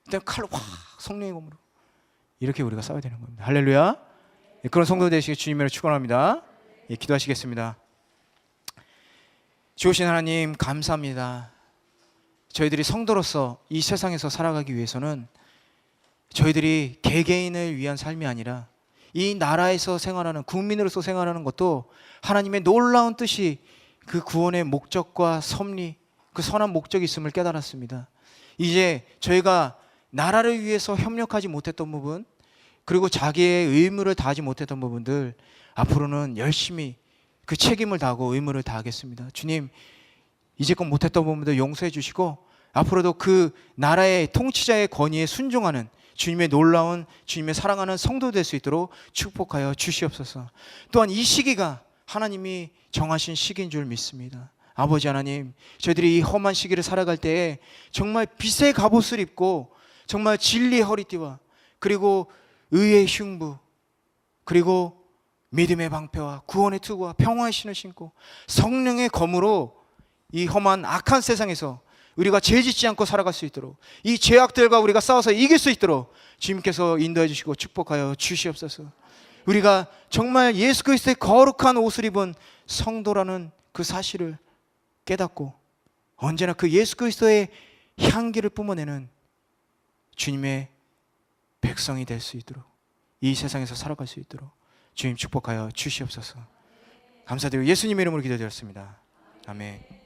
그다음 칼로 확 성령의 검으로 이렇게 우리가 싸워야 되는 겁니다. 할렐루야. 그런 성도 되시길 주님으로 축원합니다. 기도하시겠습니다. 주오신 하나님 감사합니다. 저희들이 성도로서 이 세상에서 살아가기 위해서는 저희들이 개개인을 위한 삶이 아니라 이 나라에서 생활하는, 국민으로서 생활하는 것도 하나님의 놀라운 뜻이, 그 구원의 목적과 섭리, 그 선한 목적이 있음을 깨달았습니다. 이제 저희가 나라를 위해서 협력하지 못했던 부분, 그리고 자기의 의무를 다하지 못했던 부분들, 앞으로는 열심히 그 책임을 다하고 의무를 다하겠습니다. 주님, 이제껏 못했던 부분도 용서해 주시고 앞으로도 그 나라의 통치자의 권위에 순종하는 주님의 놀라운, 주님의 사랑하는 성도 될 수 있도록 축복하여 주시옵소서. 또한 이 시기가 하나님이 정하신 시기인 줄 믿습니다. 아버지 하나님, 저희들이 이 험한 시기를 살아갈 때에 정말 빛의 갑옷을 입고 정말 진리의 허리띠와, 그리고 의의 흉부, 그리고 믿음의 방패와 구원의 투구와 평화의 신을 신고 성령의 검으로 이 험한 악한 세상에서 우리가 죄짓지 않고 살아갈 수 있도록, 이 죄악들과 우리가 싸워서 이길 수 있도록 주님께서 인도해 주시고 축복하여 주시옵소서. 우리가 정말 예수 그리스도의 거룩한 옷을 입은 성도라는 그 사실을 깨닫고 언제나 그 예수 그리스도의 향기를 뿜어내는 주님의 백성이 될 수 있도록, 이 세상에서 살아갈 수 있도록 주님 축복하여 주시옵소서. 감사드리고 예수님의 이름으로 기도드렸습니다. 아멘.